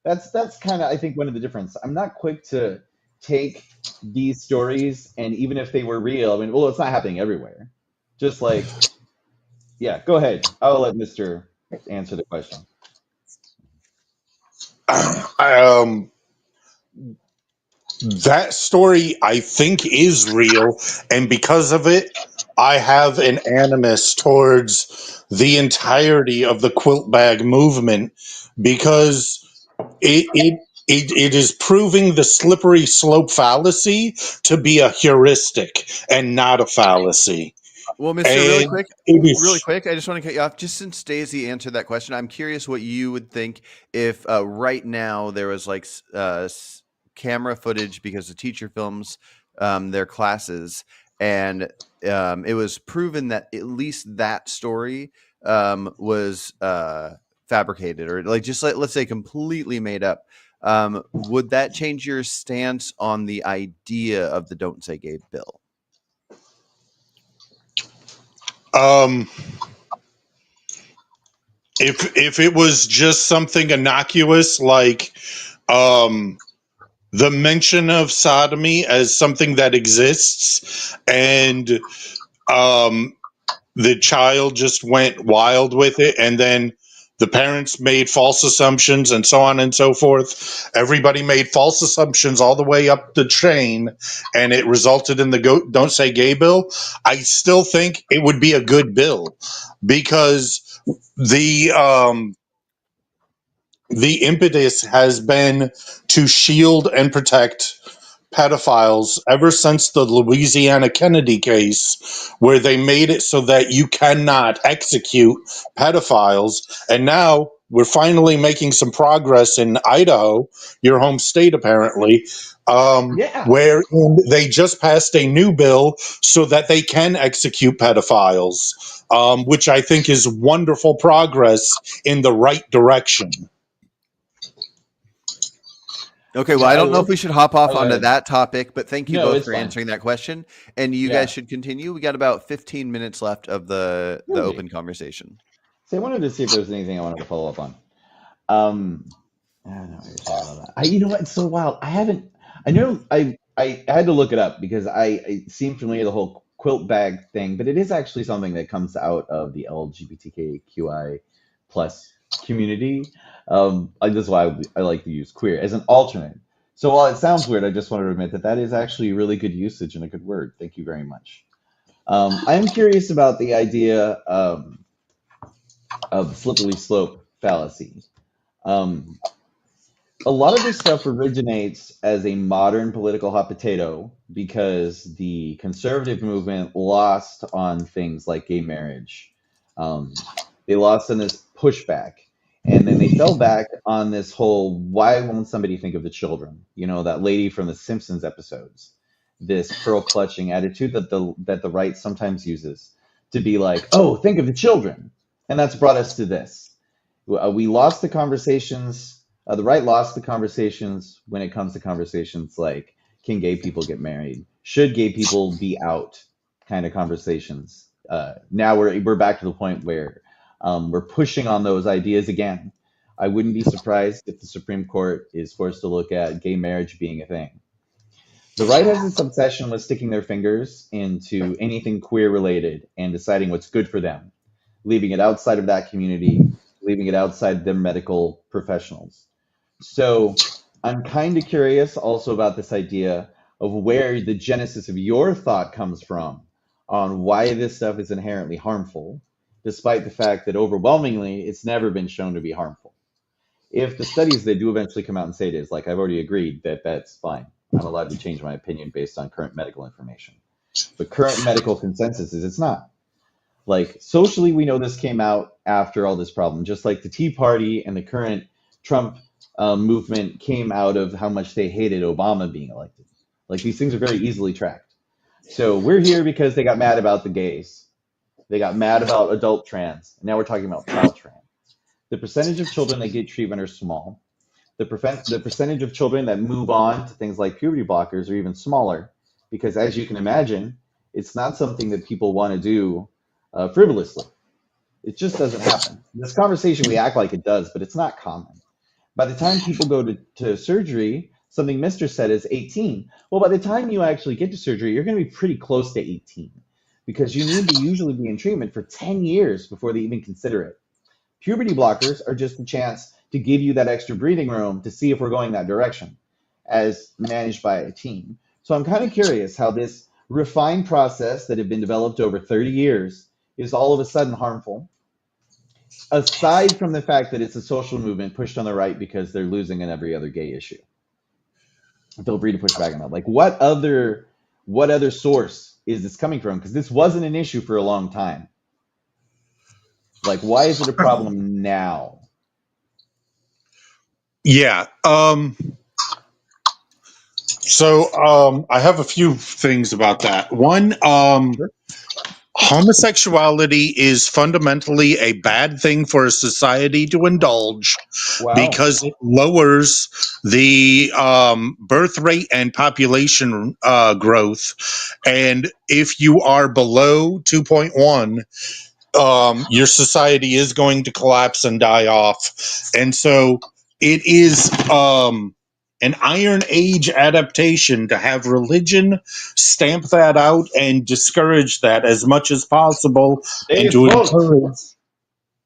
That's kind of, I think, one of the difference. I'm not quick to take these stories, and even if they were real, I mean, well, it's not happening everywhere. Just like, yeah, go ahead. I'll let Mister answer the question. um, that story I think is real, and because of it, I have an animus towards the entirety of the quilt bag movement because it is proving the slippery slope fallacy to be a heuristic and not a fallacy. Well, Mister, And it really is quick, I just want to cut you off. Just since Daisy answered that question, I'm curious what you would think if right now there was like camera footage because the teacher films their classes, and it was proven that at least that story was fabricated or like just like let's say completely made up. Would that change your stance on the idea of the "Don't Say Gay" bill? um if it was just something innocuous like um the mention of sodomy as something that exists and um the child just went wild with it and then the parents made false assumptions and so on and so forth. Everybody made false assumptions all the way up the chain and it resulted in the don't say gay bill. I still think it would be a good bill because the impetus has been to shield and protect pedophiles ever since the Louisiana Kennedy case, where they made it so that you cannot execute pedophiles. And now we're finally making some progress in Idaho, your home state, apparently, Yeah. where they just passed a new bill so that they can execute pedophiles, which I think is wonderful progress in the right direction. Okay, well, Now I I don't know will. if we should hop off Oh, go onto ahead. that topic, but thank you No, both it's for fine. answering that question. And you guys Yeah. should continue. We got about 15 minutes left of the Really. open conversation. So I wanted to see if there was anything I wanted to follow up on. I don't know what you're talking about. You know what? It's so wild. I haven't. I know. I had to look it up because I seem familiar with the whole quilt bag thing, but it is actually something that comes out of the LGBTQI plus community. This is why I like to use queer as an alternate. So while it sounds weird, I just wanted to admit that that is actually really good usage and a good word. Thank you very much. I am curious about the idea of the slippery slope fallacy. Um, a lot of this stuff originates as a modern political hot potato because the conservative movement lost on things like gay marriage. Um, they lost on this pushback. And then they fell back on this whole why won't somebody think of the children? You know, that lady from the Simpsons episodes, this pearl clutching attitude that the right sometimes uses to be like, oh, think of the children. And that's brought us to this. We lost the conversations. The right lost the conversations when it comes to conversations like, can gay people get married? Should gay people be out? Kind of conversations. Now we're back to the point where we're pushing on those ideas again. I wouldn't be surprised if the Supreme Court is forced to look at gay marriage being a thing. The right has this obsession with sticking their fingers into anything queer related and deciding what's good for them, leaving it outside of that community, leaving it outside their medical professionals. So I'm kind of curious also about this idea of where the genesis of your thought comes from on why this stuff is inherently harmful, despite the fact that overwhelmingly it's never been shown to be harmful. If the studies they do eventually come out and say it is, like I've already agreed that that's fine. I'm allowed to change my opinion based on current medical information. But current medical consensus is it's not. Like socially, we know this came out after all this problem, just like the Tea Party and the current Trump movement came out of how much they hated Obama being elected. Like these things are very easily tracked. So we're here because they got mad about the gays. They got mad about adult trans. And now we're talking about child trans. The percentage of children that get treatment are small. The percentage of children that move on to things like puberty blockers are even smaller because, as you can imagine, it's not something that people want to do frivolously. It just doesn't happen. This conversation, we act like it does, but it's not common. By the time people go to surgery, something Mister said is 18. Well, by the time you actually get to surgery, you're going to be pretty close to 18 because you need to usually be in treatment for 10 years before they even consider it. Puberty blockers are just a chance to give you that extra breathing room to see if we're going that direction, as managed by a team. So I'm kind of curious how this refined process that had been developed over 30 years is all of a sudden harmful, aside from the fact that it's a social movement pushed on the right because they're losing in every other gay issue. Feel free to push back on that. Like, what other source is this coming from? Because this wasn't an issue for a long time. Like, why is it a problem now? Yeah. I have a few things about that. One, Sure. homosexuality is fundamentally a bad thing for a society to indulge Wow. because it lowers the birth rate and population growth. And if you are below 2.1, your society is going to collapse and die off. And so it is an Iron Age adaptation to have religion stamp that out and discourage that as much as possible, They and to vote. encourage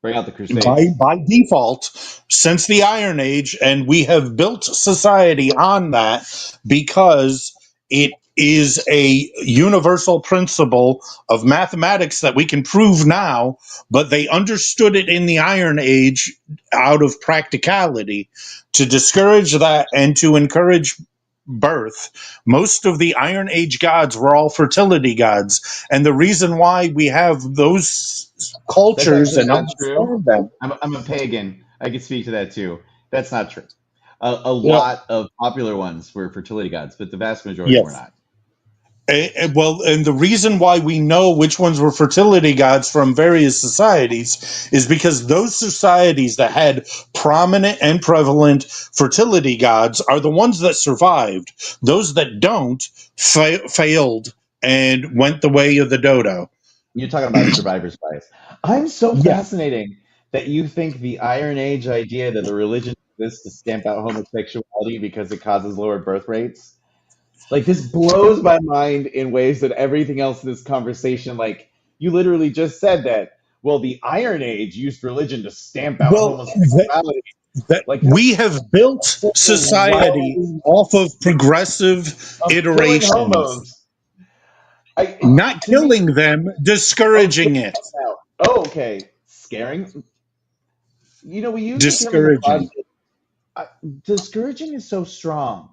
Bring out the by Crusades. by default since the Iron Age, and we have built society on that because it is a universal principle of mathematics that we can prove now, but they understood it in the Iron Age out of practicality to discourage that and to encourage birth. Most of the Iron Age gods were all fertility gods, and the reason why we have those That's cultures actually and not true. understand them. I'm a pagan. I can speak to that too. That's not true. A Yeah, lot of popular ones were fertility gods, but the vast majority were yes. not. And the reason why we know which ones were fertility gods from various societies is because those societies that had prominent and prevalent fertility gods are the ones that survived. Those that don't failed and went the way of the dodo. You're talking about survivor's bias. I'm so Yeah. fascinating that you think the Iron Age idea that the religion exists to stamp out homosexuality because it causes lower birth rates. Like this blows my mind in ways that everything else in this conversation, like you literally just said that, well, the Iron Age used religion to stamp out Well, homosexuality. that Like that's we have built a whole society realm off of progressive of killing iterations, homos. not To me, killing them, oh, discouraging it. now. Oh, okay, scaring. We use the term in the Discouraging. podcast. Discouraging is so strong.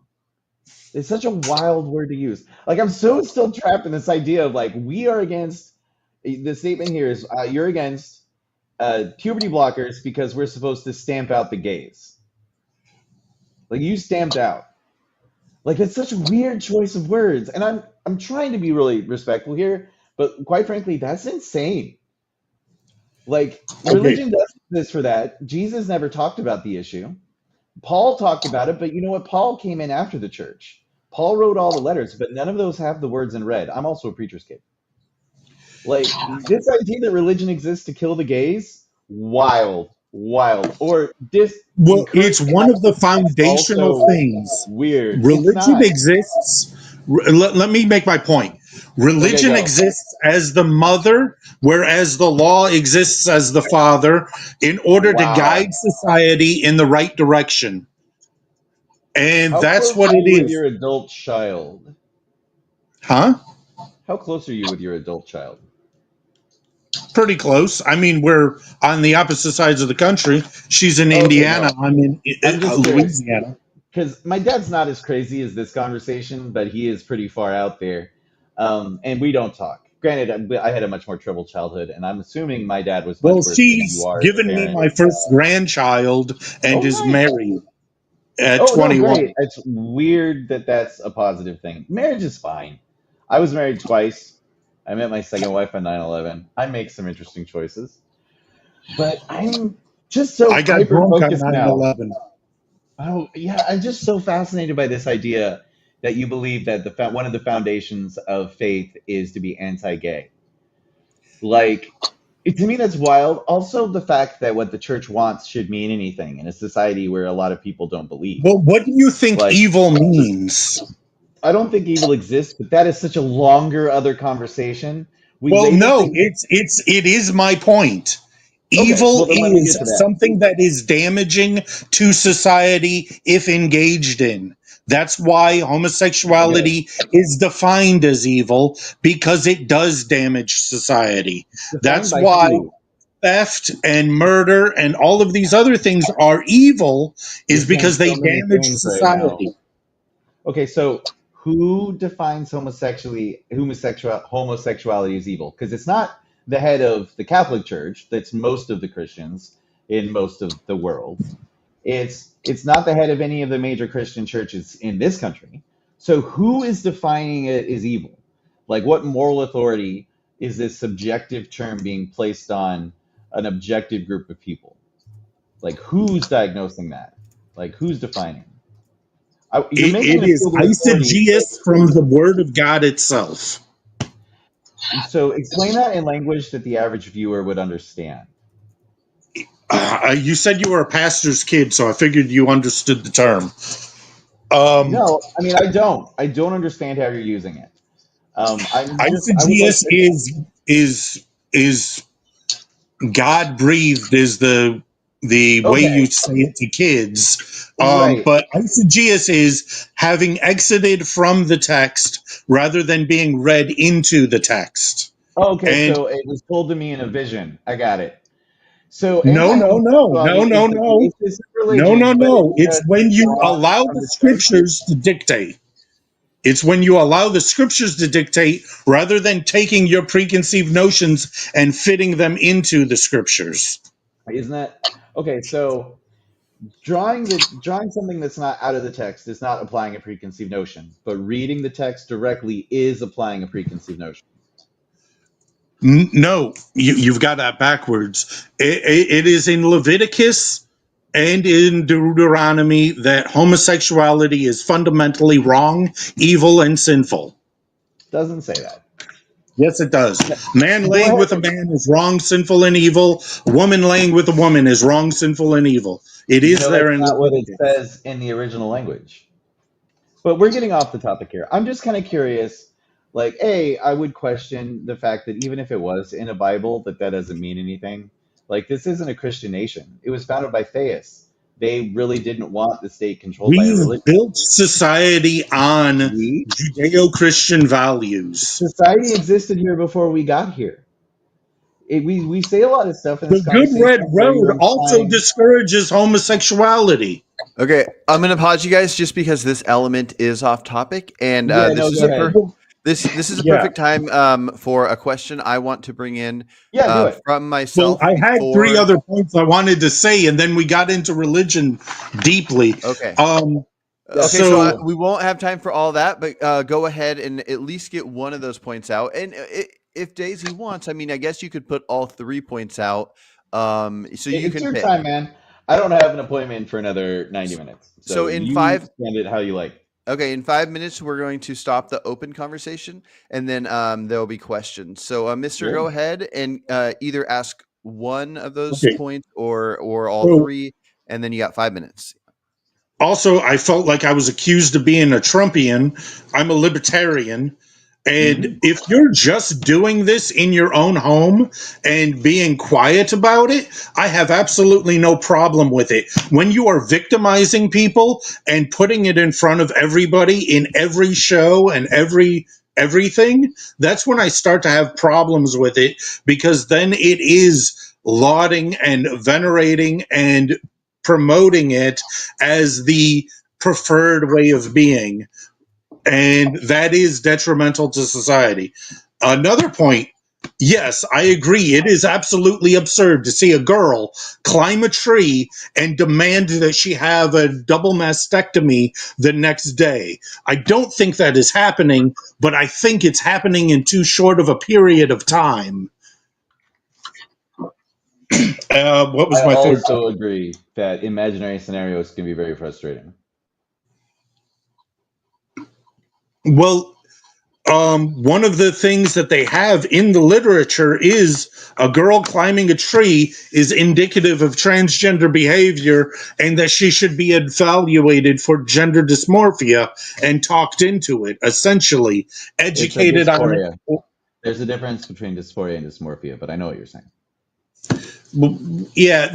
It's such a wild word to use. Like I'm so still trapped in this idea of like we are against. The statement here is you're against puberty blockers because we're supposed to stamp out the gays. Like you stamped out. Like it's such a weird choice of words, and I'm trying to be really respectful here, but quite frankly, that's insane. Like Okay. religion does exist for that. Jesus never talked about the issue. Paul talked about it, but you know what? Paul came in after the church. Paul wrote all the letters, but none of those have the words in red. I'm also a preacher's kid. Like this idea that religion exists to kill the gays, wild, wild. Or Well, encourage it's one of the sex, foundational also things. weird. It's Religion not. exists. Let me make my point. Okay, Religion go. exists as the mother, whereas the law exists as the father, in order to guide Wow. society in the right direction. And How that's close what are it you with is. your adult child? Huh? How close are you with your adult child? Pretty close. I mean, we're on the opposite sides of the country. She's in Okay, Indiana. no. I'm in I'm just curious. Louisiana. Because my dad's not as crazy as this conversation, but he is pretty far out there. And we don't talk. Granted, I had a much more troubled childhood, and I'm assuming my dad was Well, much worse than you she's are as a given me parent. my first grandchild and Oh, is nice. married at Oh, no, great. 21. It's weird that that's a positive thing. Marriage is fine. I was married twice. I met my second wife on 9/11. I make some interesting choices, but I'm just so I got hyper drunk on focused 9 now. 11. Oh, yeah, I'm just so fascinated by this idea that you believe that one of the foundations of faith is to be anti-gay. Like, to me, that's wild. Also, the fact that what the church wants should mean anything in a society where a lot of people don't believe. Well, what do you think Like, evil means? I don't think evil exists, but that is such a longer other conversation. We Well, label no, things. it is my point. Okay, Evil well then let me is get to that. something that is damaging to society if engaged in. That's why Okay, homosexuality is defined as evil, because it does damage society. defined That's by why who? theft and murder and all of these other things are evil, You're is saying because they so many damage things right now. society. Okay, so who defines homosexuality as evil? Because it's not the head of the Catholic Church, that's most of the Christians in most of the world. It's not the head of any of the major Christian churches in this country. So who is defining it as evil? Like what moral authority is this subjective term being placed on an objective group of people? Like who's diagnosing that? Like who's defining? You're making It an is appeal to authority. eisegesis from the word of God itself. So explain that in language that the average viewer would understand. You said you were a pastor's kid, so I figured you understood the term. Um, No, I mean I don't. I don't understand how you're using it. I would like Eisegesis to. is God breathed is the way you Okay, say it to kids. right. But eisegesis is having exited from the text rather than being read into the text. Okay, And so it was told to me in a vision. I got it. So no, no, no, no, anti-homosexuality no, is the no, basis of no, no, religion, but it's no. It's just when you drawn allow from the the text. scriptures to dictate. It's when you allow the scriptures to dictate rather than taking your preconceived notions and fitting them into the scriptures. Isn't that okay? So drawing something that's not out of the text is not applying a preconceived notion, but reading the text directly is applying a preconceived notion. No, you've got that backwards. It is in Leviticus and in Deuteronomy that homosexuality is fundamentally wrong, evil, and sinful. Doesn't say that. Yes, it does. Man Go laying ahead. with a man is wrong, sinful, and evil. A woman laying with a woman is wrong, sinful, and evil. It is No, there that's in not what it Leviticus. says in the original language. But we're getting off the topic here. I'm just kind of curious. Like, A, I would question the fact that even if it was in a Bible, that doesn't mean anything. Like, this isn't a Christian nation. It was founded by theists. They really didn't want the state controlled by a We've religion. built society on We Judeo Christian values. Society existed here before we got here. We say a lot of stuff in The this Good Red conversation where Road you're also implying. discourages homosexuality. Okay, I'm gonna pause you guys just because this element is off topic, and Yeah, this no, is go a ahead. this is a Yeah. perfect time for a question I want to bring in Yeah, do it. from Well, myself I had three before. other points I wanted to say, and then we got into religion deeply. Okay, Um, Yes, okay, so please so do. we won't have time for all that, but go ahead and at least get one of those points out. And if Daisy wants, I mean, I guess you could put all 3 points out, so you It's can your pick. time, man. I don't have an appointment for another 90 minutes. So So in you five, spend it how you like. okay, in 5 minutes, we're going to stop the open conversation, and then there'll be questions. So, Mister, go Sure. ahead and either ask one of those Okay. points or all So three, and then you got 5 minutes. also, I felt like I was accused of being a Trumpian. I'm a libertarian. And Hmm. if you're just doing this in your own home and being quiet about it, I have absolutely no problem with it. When you are victimizing people and putting it in front of everybody in every show and everything, that's when I start to have problems with it, because then it is lauding and venerating and promoting it as the preferred way of being, and that is detrimental to society. Another point, yes, I agree. It is absolutely absurd to see a girl climb a tree and demand that she have a double mastectomy the next day. I don't think that is happening, but I think it's happening in too short of a period of time. What was I my third point? also agree that imaginary scenarios can be very frustrating. Well, one of the things that they have in the literature is a girl climbing a tree is indicative of transgender behavior, and that she should be evaluated for gender dysmorphia and talked into it, essentially It's a educated on dysphoria. it. There's a difference between dysphoria and dysmorphia, but I know what you're saying. Yeah,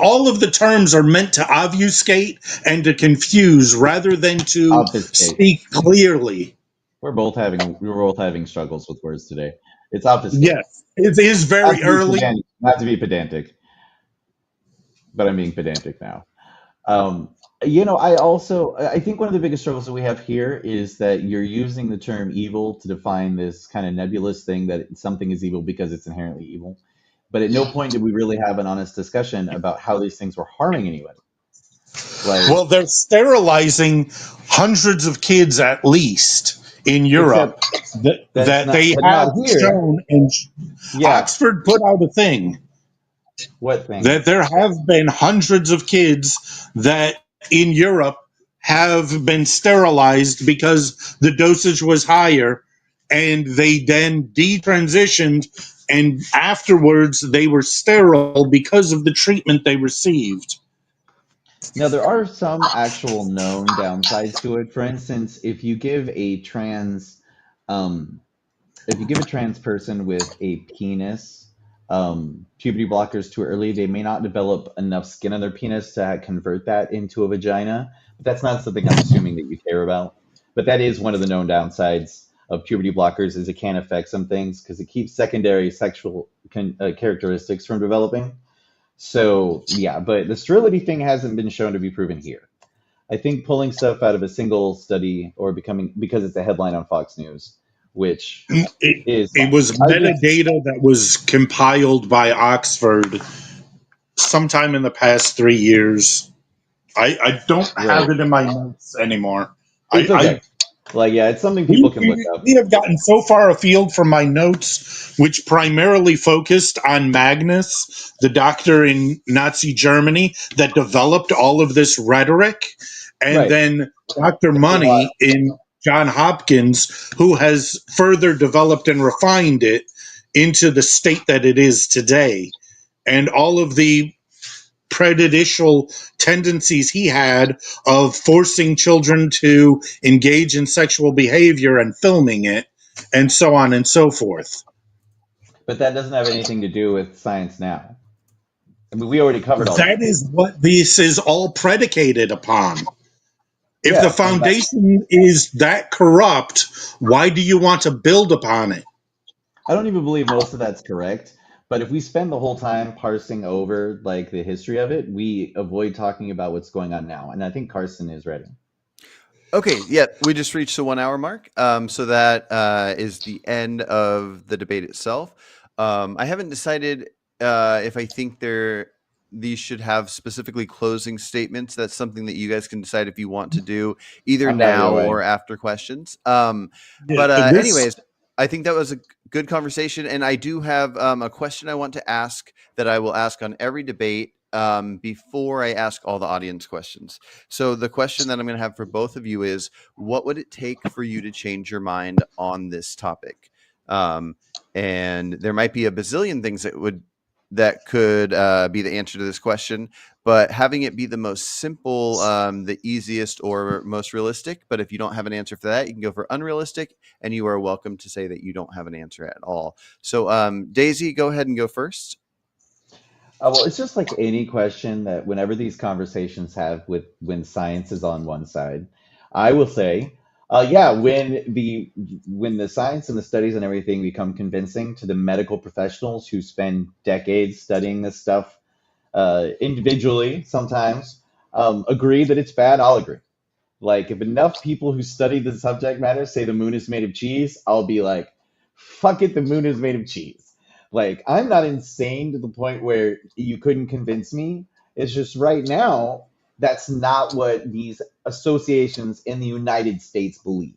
all of the terms are meant to obfuscate and to confuse rather than to Obfuscate. speak clearly. We're both having struggles with words today. It's obfuscate. Yes, it is Not very to be early. pedantic, not to be pedantic, but I'm being pedantic now. Um, I think one of the biggest struggles that we have here is that you're using the term evil to define this kind of nebulous thing that something is evil because it's inherently evil. But at no point did we really have an honest discussion about how these things were harming anybody. Like, Well, they're sterilizing hundreds of kids at least in Europe except that they but have not here. shown. And Yeah, Oxford put out a thing what thing? that there have been hundreds of kids that in Europe have been sterilized because the dosage was higher, and they then detransitioned, and afterwards they were sterile because of the treatment they received. Now, there are some actual known downsides to it. For instance, um, if you give a trans person with a penis puberty blockers too early, they may not develop enough skin on their penis to convert that into a vagina. But that's not something I'm assuming that you care about. But that is one of the known downsides of puberty blockers is it can affect some things because it keeps secondary sexual characteristics from developing. So yeah, but the sterility thing hasn't been shown to be proven here. I think pulling stuff out of a single study or becoming because it's a headline on Fox News, which It, is it fine. was I just metadata that was compiled by Oxford sometime in the past 3 years. I don't have right. it in my notes anymore. It's I okay. Like yeah, it's something people we, can look we up. we have gotten so far afield from my notes, which primarily focused on Magnus, the doctor in Nazi Germany that developed all of this rhetoric, and Right. then Dr. There's a lot. Money in John Hopkins, who has further developed and refined it into the state that it is today. And all of the prejudicial tendencies he had of forcing children to engage in sexual behavior and filming it, and so on and so forth. But that doesn't have anything to do with science now. I mean, we already covered all That that. is what this is all predicated upon. If the Yeah, and foundation is that corrupt, why do you want to build upon it? I don't even believe most of that's correct. But if we spend the whole time parsing over like the history of it, we avoid talking about what's going on now. And I think Carson is ready. Okay, yeah, we just reached the 1 hour mark. So that is the end of the debate itself. I haven't decided if I think these should have specifically closing statements. That's something that you guys can decide if you want to do either I'm down either now way. or after questions. Yeah, But this anyways, I think that was a good conversation, and I do have a question I want to ask that I will ask on every debate. before I ask all the audience questions. So the question that I'm going to have for both of you is, what would it take for you to change your mind on this topic? And there might be a bazillion things that could be the answer to this question, but having it be the most simple, the easiest or most realistic. But if you don't have an answer for that, you can go for unrealistic, and you are welcome to say that you don't have an answer at all. So Daisy, go ahead and go first. Well, it's just like any question that whenever these conversations have with when science is on one side, I will say, yeah, when the science and the studies and everything become convincing to the medical professionals who spend decades studying this stuff individually, sometimes agree that it's bad, I'll agree. Like, if enough people who study the subject matter say the moon is made of cheese, I'll be like, fuck it, the moon is made of cheese. Like, I'm not insane to the point where you couldn't convince me. It's just right now, that's not what these associations in the United States believe.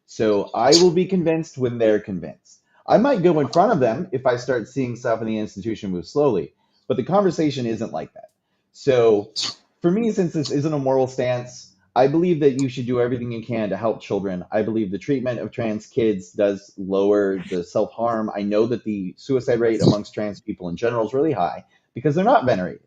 So I will be convinced when they're convinced. I might go in front of them if I start seeing stuff in the institution move slowly, but the conversation isn't like that. So for me, since this isn't a moral stance, I believe that you should do everything you can to help children. I believe the treatment of trans kids does lower the self harm. I know that the suicide rate amongst trans people in general is really high because they're not venerated.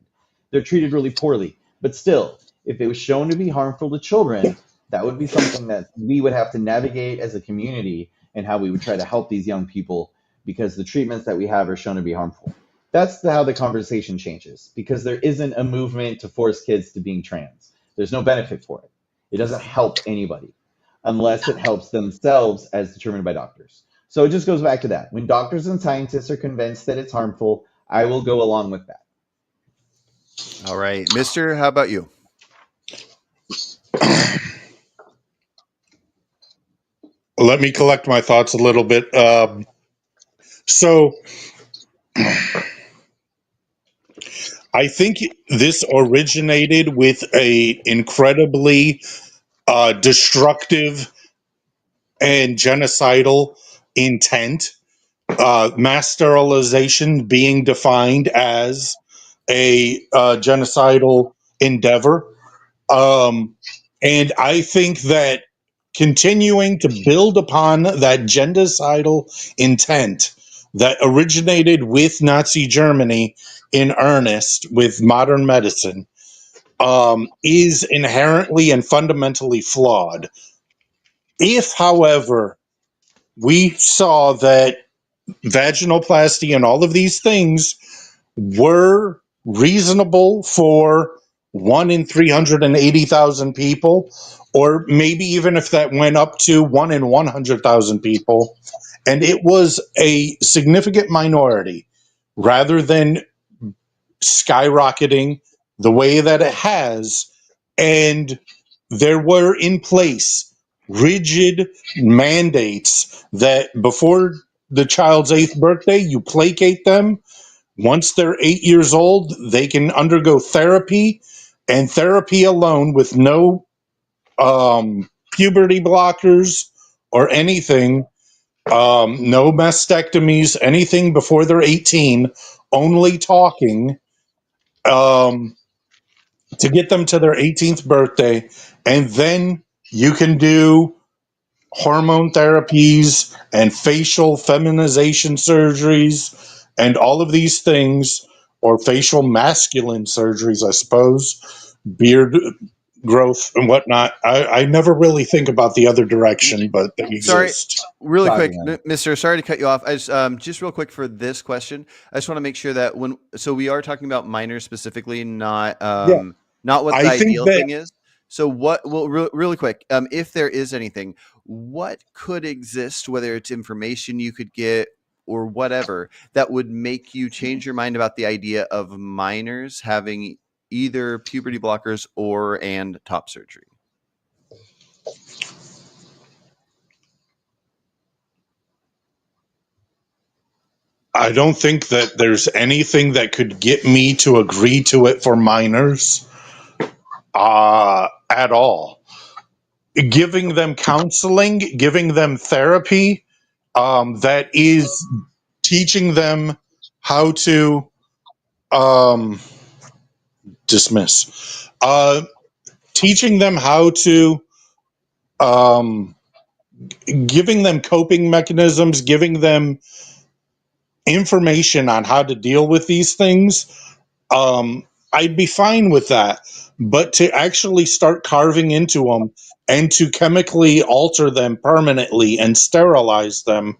They're treated really poorly. But still, if it was shown to be harmful to children, that would be something that we would have to navigate as a community and how we would try to help these young people because the treatments that we have are shown to be harmful. That's how the conversation changes because there isn't a movement to force kids to being trans. There's no benefit for it. It doesn't help anybody unless it helps themselves as determined by doctors. So it just goes back to that. When doctors and scientists are convinced that it's harmful, I will go along with that. All right, Mister, how about you? Let me collect my thoughts a little bit. So I think this originated with a incredibly destructive and genocidal intent. Mass sterilization being defined as a genocidal endeavor. Um, and I think that continuing to build upon that genocidal intent that originated with Nazi Germany in earnest with modern medicine is inherently and fundamentally flawed. If, however, we saw that vaginoplasty and all of these things were reasonable for 1 in 380,000 people, or maybe even if that went up to 1 in 100,000 people, and it was a significant minority rather than skyrocketing the way that it has, and there were in place rigid mandates that before the child's 8th birthday, you placate them. Once they're 8 years old, they can undergo therapy, and therapy alone with no puberty blockers or anything, no mastectomies, anything before they're 18, only talking um, to get them to their 18th birthday. And then you can do hormone therapies and facial feminization surgeries and all of these things, or facial masculine surgeries, I suppose, beard growth and whatnot. I never really think about the other direction, but they Sorry, exist. really quick, Talking on it. Mister. Sorry to cut you off. Just real quick for this question, I just want to make sure that so we are talking about minors specifically, not Yeah, not what the I think ideal that thing is. So what? Well, really quick, if there is anything, what could exist, whether it's information you could get or whatever, that would make you change your mind about the idea of minors having either puberty blockers and top surgery? I don't think that there's anything that could get me to agree to it for minors at all. Giving them counseling, giving them therapy, that is teaching them how to um, dismiss. Teaching them how to, um, giving them coping mechanisms, giving them information on how to deal with these things, I'd be fine with that. But to actually start carving into them and to chemically alter them permanently and sterilize them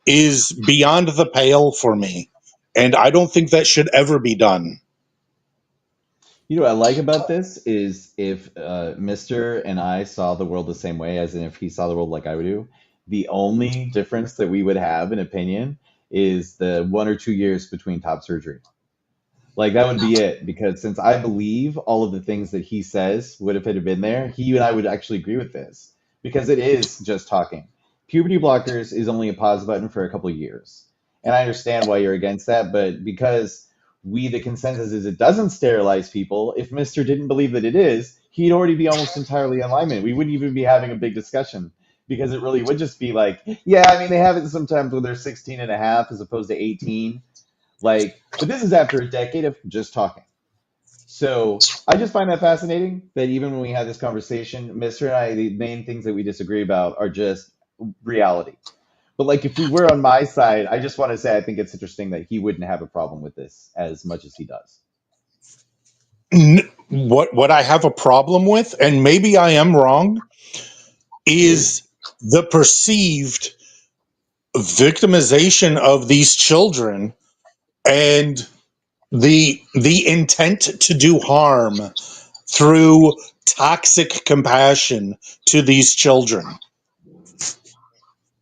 is beyond the pale for me. And I don't think that should ever be done. You know what I like about this is if Mr. and I saw the world the same way, as in if he saw the world like I would do, the only difference that we would have in opinion is the 1 or 2 years between top surgery. Like that would be it, because since I believe all of the things that he says would if it had been there, he and I would actually agree with this because it is just talking. Puberty blockers is only a pause button for a couple of years, and I understand why you're against that, but because the consensus is it doesn't sterilize people. If Mister didn't believe that it is, he'd already be almost entirely in alignment. We wouldn't even be having a big discussion because it really would just be like, yeah, I mean, they have it sometimes when they're 16 and a half as opposed to 18, like, but this is after a decade of just talking. So I just find that fascinating that even when we had this conversation, Mr. and I, the main things that we disagree about are just reality. But like if we were on my side, I just want to say I think it's interesting that he wouldn't have a problem with this as much as he does. What I have a problem with, and maybe I am wrong, is the perceived victimization of these children and the intent to do harm through toxic compassion to these children.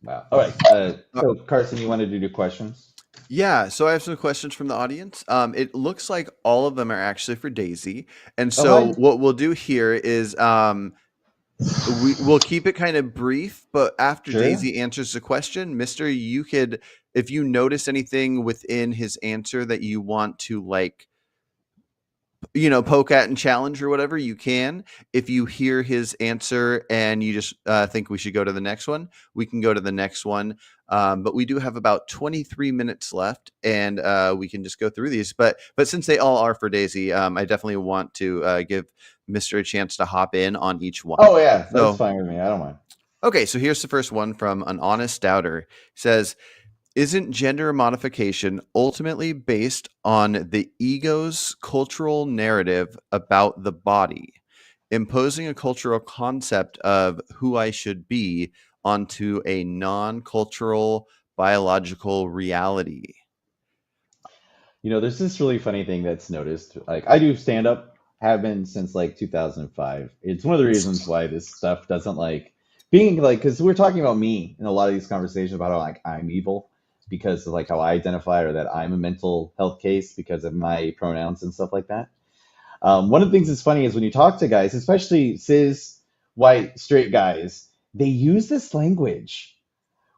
Wow. All right. Uh, So Carson, you wanted to do questions? Yeah, so I have some questions from the audience. It looks like all of them are actually for Daisy, and Oh, so hi. what we'll do here is we'll keep it kind of brief. But after Sure. Daisy answers the question, Mister, you could, if you notice anything within his answer that you want to like, poke at and challenge or whatever, you can. If you hear his answer and you just think we should go to the next one, we can go to the next one. But we do have about 23 minutes left, and we can just go through these. But since they all are for Daisy, I definitely want to give Mister a chance to hop in on each one. Oh yeah, that's So fine with me. I don't mind. okay, so here's the first one from an honest doubter. It says, isn't gender modification ultimately based on the ego's cultural narrative about the body, imposing a cultural concept of who I should be onto a non cultural biological reality? You know, there's this really funny thing that's noticed. Like, I do stand up, have been since like 2005. It's one of the reasons why this stuff doesn't like being like, because we're talking about me in a lot of these conversations about how like I'm evil because of like how I identify or that I'm a mental health case because of my pronouns and stuff like that. One of the things that's funny is when you talk to guys, especially cis, white, straight guys, they use this language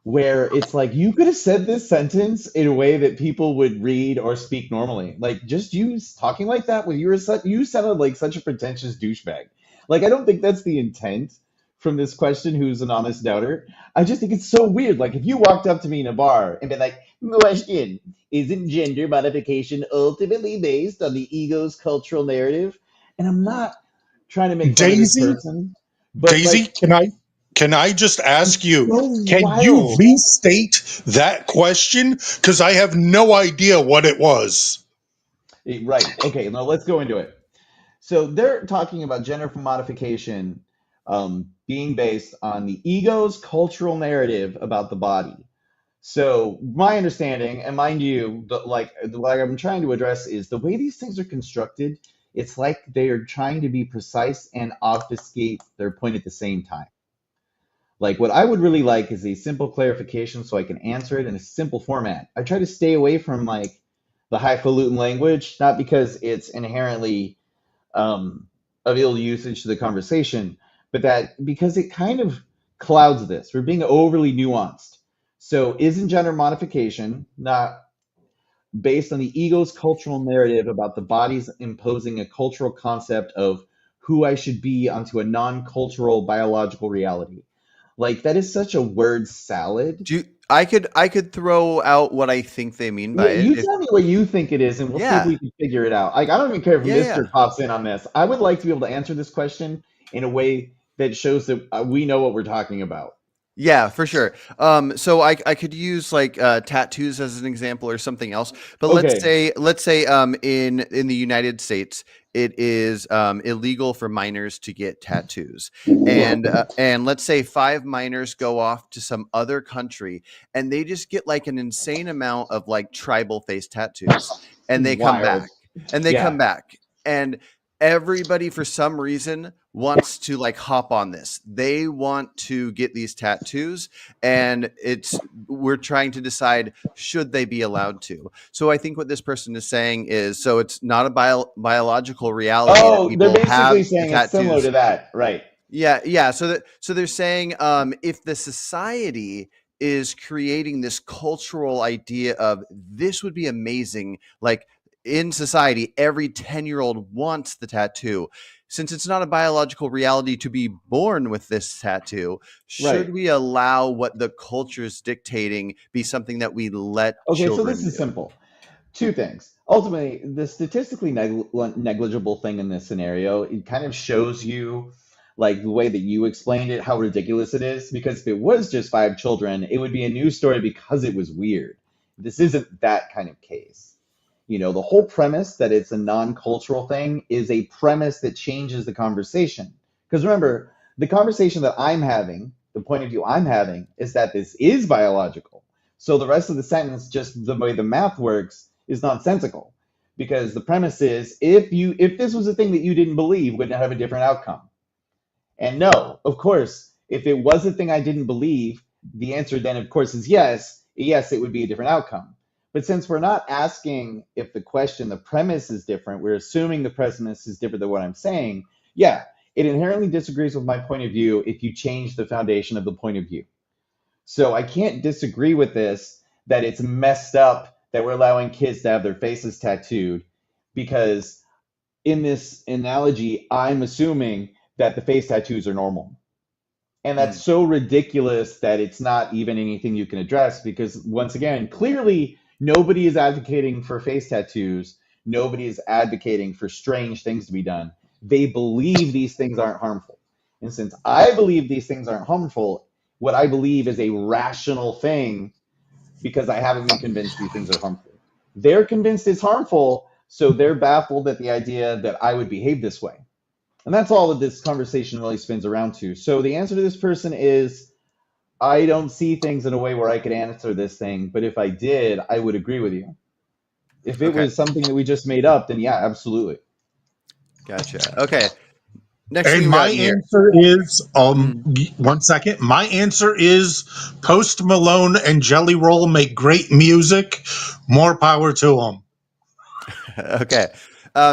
where it's like you could have said this sentence in a way that people would read or speak normally. Like just use talking like that when you sounded like such a pretentious douchebag. Like I don't think that's the intent from this question. Who's an honest doubter? I just think it's so weird. Like if you walked up to me in a bar and been like, "Question: Isn't gender modification ultimately based on the ego's cultural narrative?" And I'm not trying to make fun of this Daisy, person, but Daisy, like can I just ask it's you, so can you wild. restate that question? Because I have no idea what it was. Right. Okay. Now let's go into it. So they're talking about gender modification being based on the ego's cultural narrative about the body. So my understanding, and mind you, what I'm trying to address is the way these things are constructed. It's like they are trying to be precise and obfuscate their point at the same time. Like what I would really like is a simple clarification so I can answer it in a simple format. I try to stay away from like the highfalutin language, not because it's inherently um, of ill usage to the conversation, but that because it kind of clouds this. We're being overly nuanced. So, isn't gender modification not based on the ego's cultural narrative about the body's imposing a cultural concept of who I should be onto a non cultural biological reality? Like, that is such a word salad. Do you, I could throw out what I think they mean by Yeah, it. you If tell me what you think it is, and we'll see if yeah, we can figure it out. Like, I don't even care if yeah, yeah. Mister pops in on this. I would like to be able to answer this question in a way that shows that we know what we're talking about. Yeah, for sure. So I could use like tattoos as an example or something else. But Okay. let's say in the United States it is illegal for minors to get tattoos, and let's say five minors go off to some other country and they just get like an insane amount of like tribal face tattoos, and they come Wild. back and they Yeah. come back and everybody for some reason wants to like hop on this. They want to get these tattoos, and it's we're trying to decide should they be allowed to. So I think what this person is saying is so it's not a biological reality that Oh, they're people have basically the saying it's similar tattoos. to that, right? Yeah, yeah. So they're saying if the society is creating this cultural idea of this would be amazing, like in society, every 10-year-old wants the tattoo. Since it's not a biological reality to be born with this tattoo, Right. should we allow what the culture is dictating be something that we let Okay, so this children is do? simple. Two things. Ultimately, the statistically negligible thing in this scenario, it kind of shows you, like the way that you explained it, how ridiculous it is. Because if it was just five children, it would be a news story because it was weird. This isn't that kind of case. The whole premise that it's a non-cultural thing is a premise that changes the conversation. Because remember, the conversation that I'm having, the point of view I'm having, is that this is biological. So the rest of the sentence, just the way the math works, is nonsensical. Because the premise is if this was a thing that you didn't believe, would it have a different outcome? And no, of course, if it was a thing I didn't believe, the answer then, of course, is yes. Yes, it would be a different outcome. But since we're not asking if the premise is different, we're assuming the premise is different than what I'm saying. Yeah, it inherently disagrees with my point of view if you change the foundation of the point of view. So I can't disagree with this that it's messed up that we're allowing kids to have their faces tattooed because in this analogy, I'm assuming that the face tattoos are normal. And that's Mm, so ridiculous that it's not even anything you can address because, once again, clearly nobody is advocating for face tattoos. Nobody is advocating for strange things to be done. They believe these things aren't harmful. And since I believe these things aren't harmful, what I believe is a rational thing because I haven't been convinced these things are harmful. They're convinced it's harmful, so they're baffled at the idea that I would behave this way. And that's all that this conversation really spins around to. So the answer to this person is I don't see things in a way where I could answer this thing, but if I did, I would agree with you. If it okay, was something that we just made up, then yeah, absolutely. gotcha. Okay, next And thing we my got in here. answer is Mm. 1 second. My answer is Post Malone and Jelly Roll make great music. More power to them. Okay.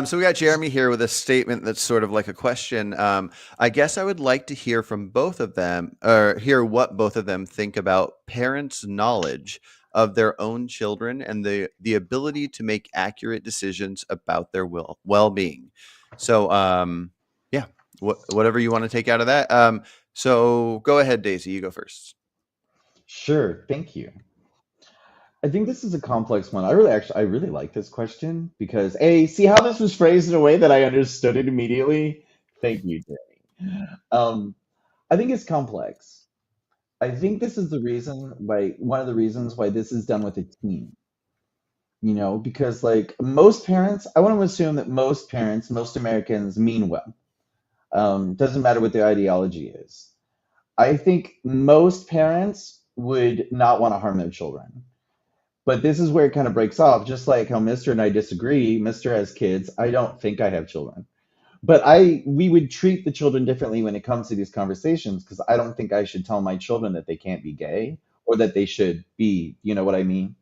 So we got Jeremy here with a statement that's sort of like a question. I guess I would like to hear from both of them, or hear what both of them think about parents' knowledge of their own children and the ability to make accurate decisions about their well-being. So, yeah, whatever you want to take out of that. So go ahead, Daisy. You go first. Sure, thank you. I think this is a complex one. I really like this question because A, see how this was phrased in a way that I understood it immediately? Thank you, Danny. I think it's complex. I think this is one of the reasons why this is done with a team. Because like most parents, I want to assume that most parents, most Americans mean well. Doesn't matter what their ideology is. I think most parents would not want to harm their children. But this is where it kind of breaks off, just like how Mr. and I disagree. Mr. has kids. I don't think I have children. But we would treat the children differently when it comes to these conversations because I don't think I should tell my children that they can't be gay or that they should be, you know what I mean?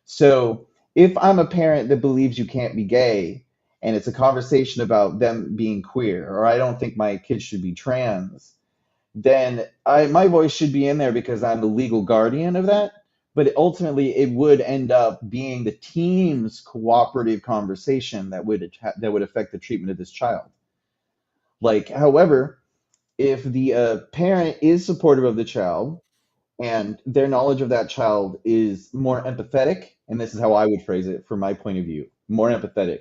So if I'm a parent that believes you can't be gay and it's a conversation about them being queer, or I don't think my kids should be trans, then my voice should be in there because I'm the legal guardian of that. But ultimately, it would end up being the team's cooperative conversation that would affect the treatment of this child. Like, however, if the parent is supportive of the child and their knowledge of that child is more empathetic, and this is how I would phrase it from my point of view, more empathetic,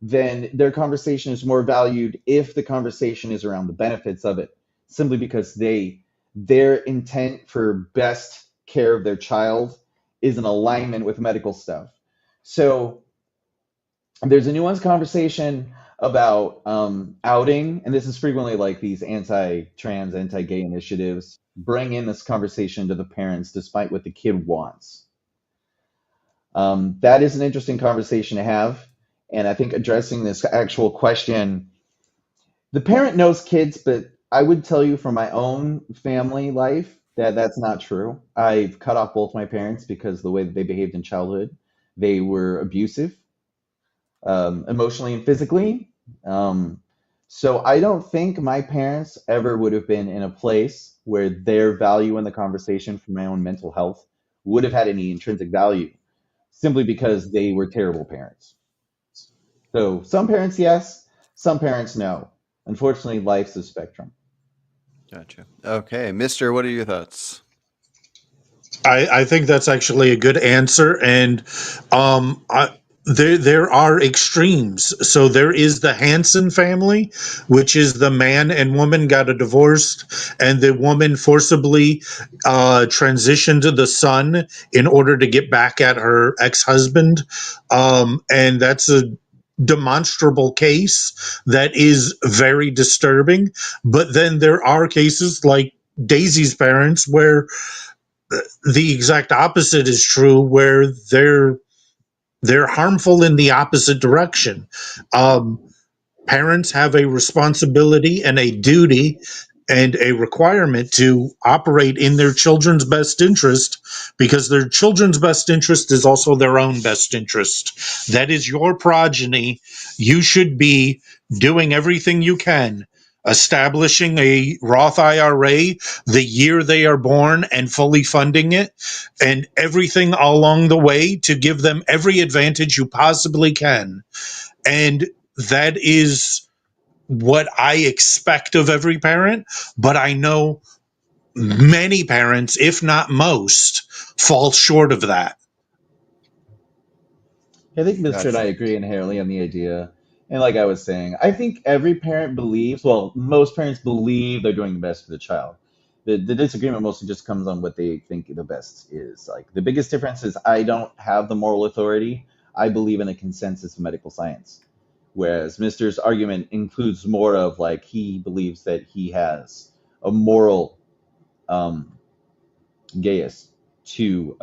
then their conversation is more valued if the conversation is around the benefits of it, simply because their intent for best care of their child is in alignment with medical stuff. So there's a nuanced conversation about outing, and this is frequently like these anti-trans, anti-gay initiatives bring in this conversation to the parents despite what the kid wants. That is an interesting conversation to have, and I think addressing this actual question, the parent knows kids, but I would tell you from my own family life that that's not true. I've cut off both my parents because of the way that they behaved in childhood. They were abusive, emotionally and physically. Um, so I don't think my parents ever would have been in a place where their value in the conversation for my own mental health would have had any intrinsic value, simply because they were terrible parents. So some parents, yes, some parents, no. Unfortunately, life's a spectrum. Gotcha. Okay, Mister, what are your thoughts? I think that's actually a good answer, and there are extremes. So there is the Hanson family, which is the man and woman got a divorce, and the woman forcibly transitioned to the son in order to get back at her ex-husband, and that's a demonstrable case that is very disturbing. But then there are cases like Daisy's parents where the exact opposite is true, where they're harmful in the opposite direction. Um, Parents have a responsibility and a duty and a requirement to operate in their children's best interest, because their children's best interest is also their own best interest. That is your progeny. You should be doing everything you can, establishing a Roth IRA the year they are born and fully funding it, and everything along the way to give them every advantage you possibly can. And that is what I expect of every parent, but I know many parents, if not most, fall short of that. I think Mr. and I Gotcha. agree inherently on the idea. And like I was saying, I think every parent believes, well, most parents believe they're doing the best for the child. The disagreement mostly just comes on what they think the best is. Like the biggest difference is I don't have the moral authority. I believe in a consensus of medical science. Whereas Mr.'s argument includes more of like he believes that he has a moral um, gaius to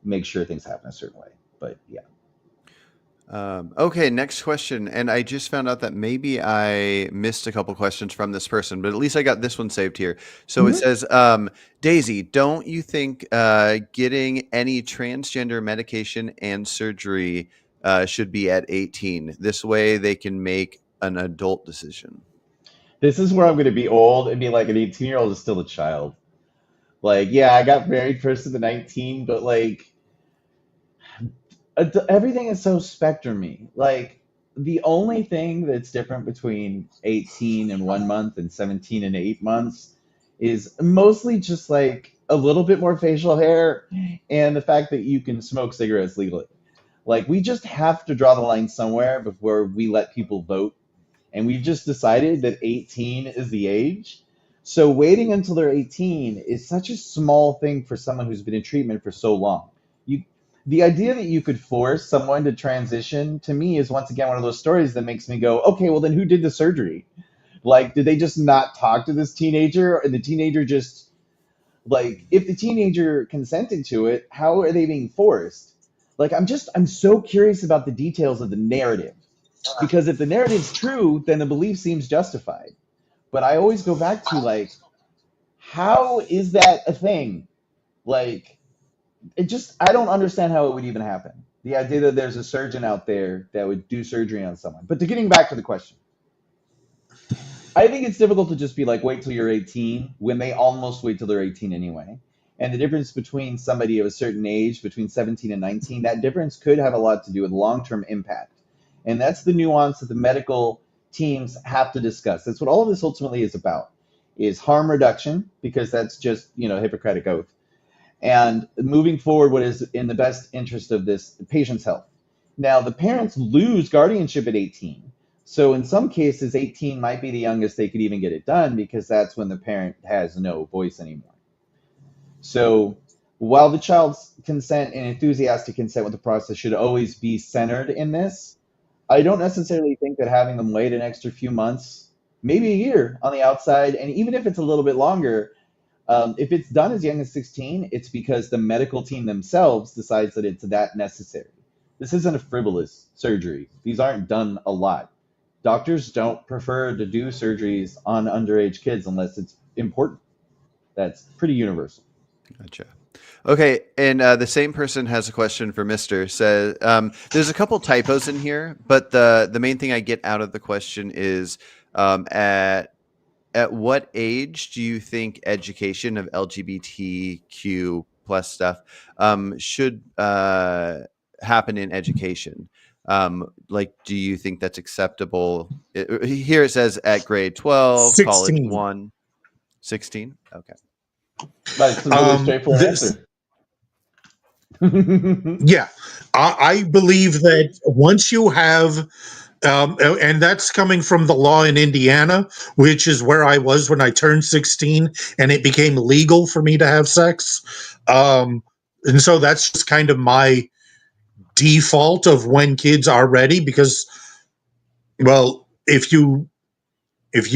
make sure things happen a certain way. But yeah. Okay, next question. And I just found out that maybe I missed a couple questions from this person, but at least I got this one saved here. So it Mhm. says, Daisy, don't you think getting any transgender medication and surgery should be at 18? This way they can make an adult decision. This is where I'm going to be old and be like an 18-year-old is still a child. Like, yeah, I got married first at the 19, but like everything is so spectrumy. Like, the only thing that's different between 18 and 1 month and 17 and 8 months is mostly just like a little bit more facial hair and the fact that you can smoke cigarettes legally. Like, we just have to draw the line somewhere before we let people vote, and we've just decided that 18 is the age. So waiting until they're 18 is such a small thing for someone who's been in treatment for so long. You, the idea that you could force someone to transition to me is once again one of those stories that makes me go, okay, well then who did the surgery? Like, did they just not talk to this teenager, and the teenager just like if the teenager consented to it, how are they being forced? Like, I'm so curious about the details of the narrative, because if the narrative's true, then the belief seems justified. But I always go back to like, how is that a thing? Like, it just I don't understand how it would even happen. The idea that there's a surgeon out there that would do surgery on someone. But to getting back to the question, I think it's difficult to just be like, wait till you're 18 when they almost wait till they're 18 anyway. And the difference between somebody of a certain age, between 17 and 19, that difference could have a lot to do with long term impact. And that's the nuance that the medical teams have to discuss. That's what all of this ultimately is about. is harm reduction, because that's just, Hippocratic oath, and moving forward what is in the best interest of this patient's health. Now, the parents lose guardianship at 18. So in some cases, 18 might be the youngest they could even get it done, because that's when the parent has no voice anymore. So while the child's consent and enthusiastic consent with the process should always be centered in this, I don't necessarily think that having them wait an extra few months, maybe a year on the outside, and even if it's a little bit longer, if it's done as young as 16, it's because the medical team themselves decides that it's that necessary. This isn't a frivolous surgery. These aren't done a lot. Doctors don't prefer to do surgeries on underage kids unless it's important. That's pretty universal. Gotcha. Okay, and the same person has a question for Mister. Says there's a couple typos in here, but the main thing I get out of the question is at what age do you think education of LGBTQ plus stuff should happen in education? Like, do you think that's acceptable? Here it says at grade 12, college 16. 1, 16. Okay. That's a really straightforward This, answer. yeah, I believe that once you have, and that's coming from the law in Indiana, which is where I was when I turned 16 and it became legal for me to have sex. And so that's just kind of my default of when kids are ready, because, well, if you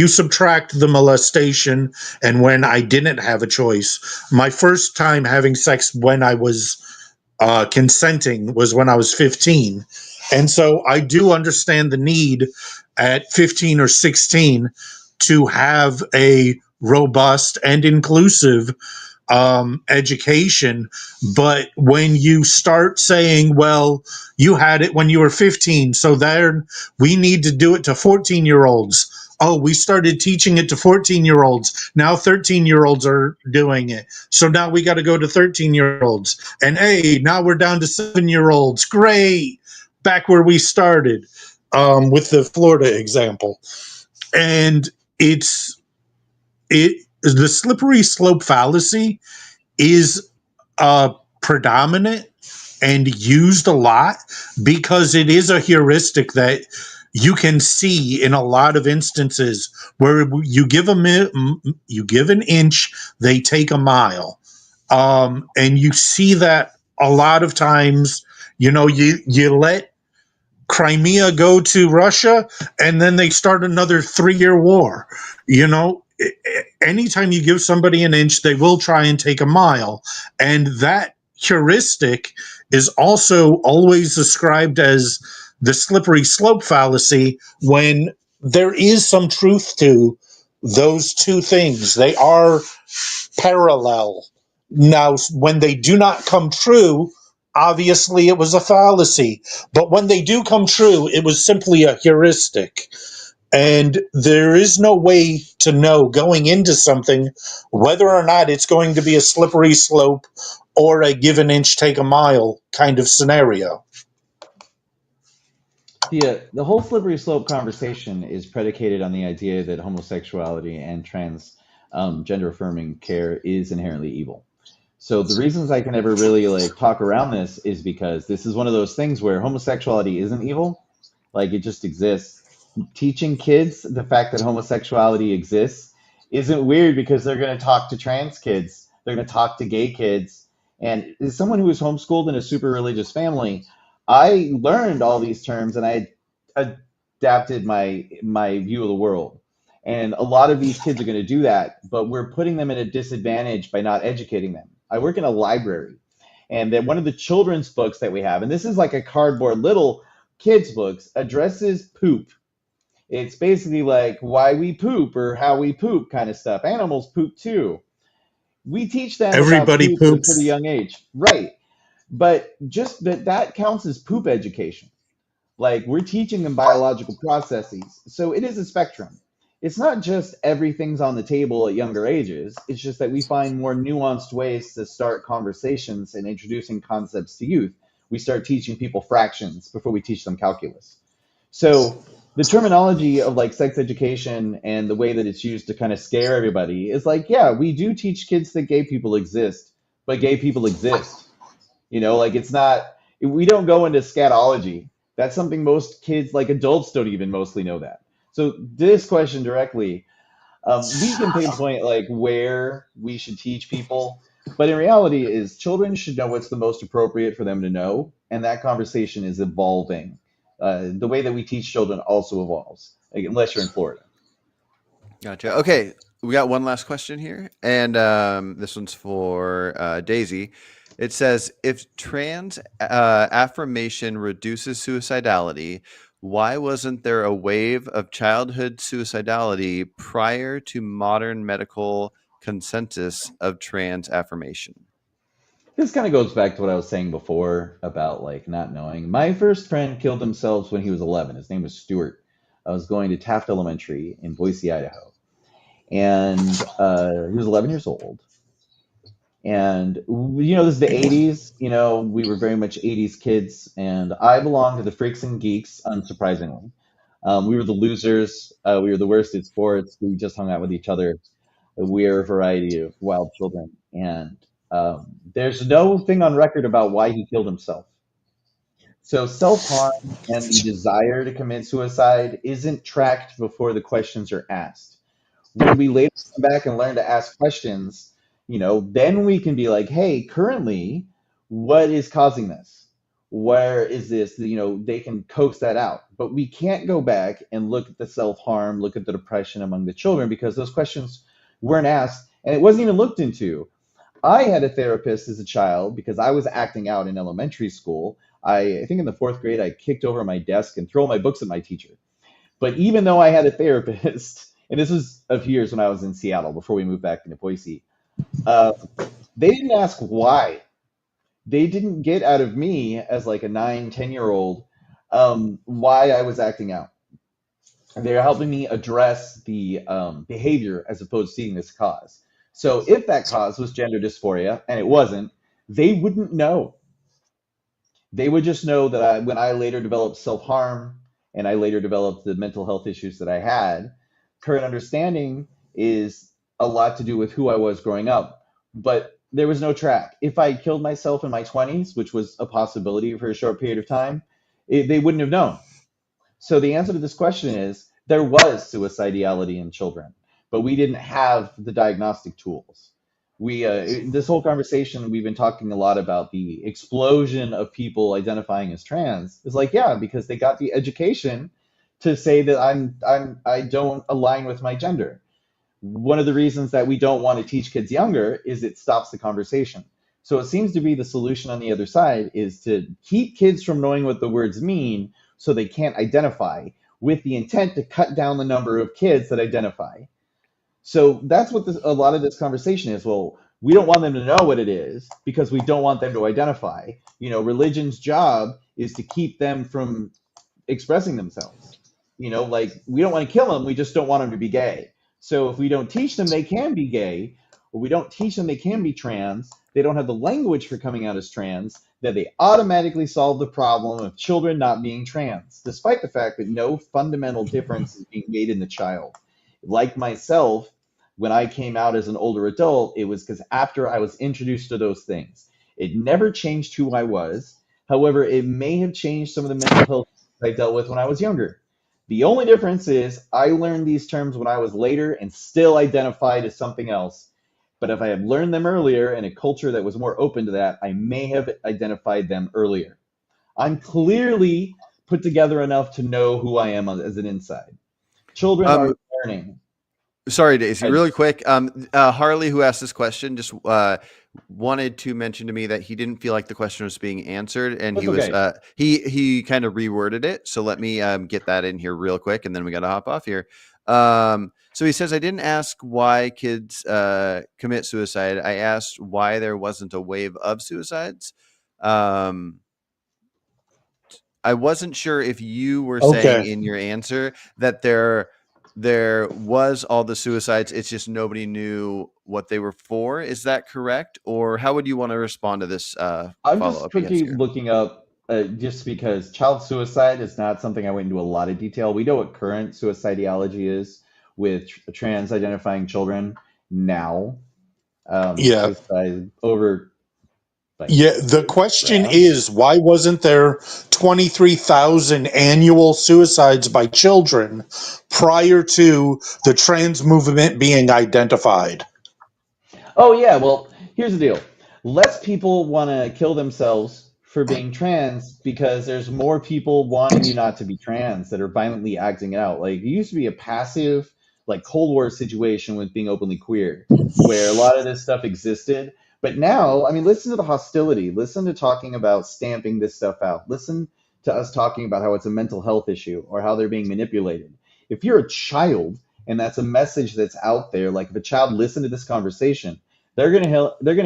subtract the molestation and when I didn't have a choice, my first time having sex when I was consenting was when I was 15. And so I do understand the need at 15 or 16 to have a robust and inclusive education. But when you start saying, well, you had it when you were 15, so there we need to do it to 14-year-olds. Oh, we started teaching it to 14-year-olds. Now 13-year-olds are doing it. So now we got to go to 13-year-olds. And hey, now we're down to 7-year-olds. Great. Back where we started with the Florida example. And the slippery slope fallacy is predominant and used a lot because it is a heuristic that you can see in a lot of instances where you give an inch, they take a mile, and you see that a lot of times. You let Crimea go to Russia, and then they start another 3-year war. Anytime you give somebody an inch, they will try and take a mile. And that heuristic is also always described as the slippery slope fallacy, when there is some truth to those two things. They are parallel. Now, when they do not come true, obviously it was a fallacy. But when they do come true, it was simply a heuristic. And there is no way to know going into something whether or not it's going to be a slippery slope or a give an inch, take a mile kind of scenario. The whole slippery slope conversation is predicated on the idea that homosexuality and trans gender affirming care is inherently evil. So the reasons I can never really talk around this is because this is one of those things where homosexuality isn't evil, like it just exists. Teaching kids the fact that homosexuality exists isn't weird, because they're going to talk to trans kids, they're going to talk to gay kids. And as someone who was homeschooled in a super religious family, I learned all these terms and I adapted my view of the world. And a lot of these kids are going to do that, but we're putting them at a disadvantage by not educating them. I work in a library, and then one of the children's books that we have, and this is like a cardboard little kids books, addresses poop. It's basically like why we poop or how we poop kind of stuff. Animals poop too. We teach them about Everybody poop at a pretty poops. young age, right? But just that counts as poop education. Like, we're teaching them biological processes. So it is a spectrum. It's not just everything's on the table at younger ages. It's just that we find more nuanced ways to start conversations and introducing concepts to youth. We start teaching people fractions before we teach them calculus. So the terminology of like sex education and the way that it's used to kind of scare everybody is like, yeah, we do teach kids that gay people exist, but gay people exist. Like it's not, we don't go into scatology. That's something most kids, like adults, don't even mostly know that. So this question directly, we can pinpoint like where we should teach people, but in reality, is children should know what's the most appropriate for them to know, and that conversation is evolving. The way that we teach children also evolves, like, unless you're in Florida. Gotcha. Okay, we got one last question here, and this one's for Daisy. It says, if trans affirmation reduces suicidality, why wasn't there a wave of childhood suicidality prior to modern medical consensus of trans affirmation? This kind of goes back to what I was saying before about like not knowing. My first friend killed himself when he was 11. His name was Stuart. I was going to Taft Elementary in Boise, Idaho, and he was 11 years old. And this is the 80s. We were very much 80s kids, and I belonged to the freaks and geeks, unsurprisingly. We were the losers. We were the worst at sports. We just hung out with each other. We are a variety of wild children, and there's no thing on record about why he killed himself. So self-harm and the desire to commit suicide isn't tracked before the questions are asked. When we later come back and learn to ask questions, then we can be like, hey, currently, what is causing this? Where is this? They can coax that out. But we can't go back and look at the self-harm, look at the depression among the children, because those questions weren't asked and it wasn't even looked into. I had a therapist as a child because I was acting out in elementary school. I think in the fourth grade, I kicked over my desk and threw my books at my teacher. But even though I had a therapist, and this was a few years when I was in Seattle before we moved back into Boise, uh, they didn't ask why. They didn't get out of me as like a 9, 10-year old why I was acting out. They're helping me address the behavior as opposed to seeing this cause. So if that cause was gender dysphoria, and it wasn't, they wouldn't know. They would just know that when I later developed self harm and I later developed the mental health issues that I had, current understanding is a lot to do with who I was growing up. But there was no track. If I killed myself in my 20s, which was a possibility for a short period of time, they wouldn't have known. So the answer to this question is there was suicidality in children, but we didn't have the diagnostic tools. This whole conversation we've been talking a lot about the explosion of people identifying as trans. It's like, yeah, because they got the education to say that I don't align with my gender. One of the reasons that we don't want to teach kids younger is it stops the conversation. So it seems to be the solution on the other side is to keep kids from knowing what the words mean so they can't identify, with the intent to cut down the number of kids that identify. So that's what a lot of this conversation is. Well, we don't want them to know what it is because we don't want them to identify. Religion's job is to keep them from expressing themselves. Like we don't want to kill them, we just don't want them to be gay. So if we don't teach them they can be gay, or we don't teach them they can be trans, they don't have the language for coming out as trans, that they automatically solve the problem of children not being trans, despite the fact that no fundamental difference is being made in the child. Like myself, when I came out as an older adult, it was because after I was introduced to those things. It never changed who I was. However, it may have changed some of the mental health I dealt with when I was younger. The only difference is I learned these terms when I was later and still identified as something else. But if I had learned them earlier in a culture that was more open to that, I may have identified them earlier. I'm clearly put together enough to know who I am as an inside. Children are learning. Sorry, Daisy, really quick. Harley, who asked this question, just wanted to mention to me that he didn't feel like the question was being answered, and he was he kind of reworded it. So let me get that in here real quick, and then we got to hop off here. So he says, I didn't ask why kids commit suicide. I asked why there wasn't a wave of suicides. I wasn't sure if you were saying in your answer that there was all the suicides. It's just nobody knew what they were for. Is that correct? Or how would you want to respond to this I'm just quickly looking up just because child suicide is not something I went into a lot of detail. We know what current suicidology is with trans identifying children now. Yeah. Suicide over like Yeah, the question grabs. is, why wasn't there 23,000 annual suicides by children prior to the trans movement being identified? Oh yeah, well, here's the deal. Less people want to kill themselves for being trans because there's more people wanting you not to be trans that are violently acting it out. Like it used to be a passive, like Cold War situation with being openly queer, where a lot of this stuff existed. But now, I mean, listen to the hostility. Listen to talking about stamping this stuff out. Listen to us talking about how it's a mental health issue or how they're being manipulated. If you're a child and that's a message that's out there, like if a child listened to this conversation, they're gonna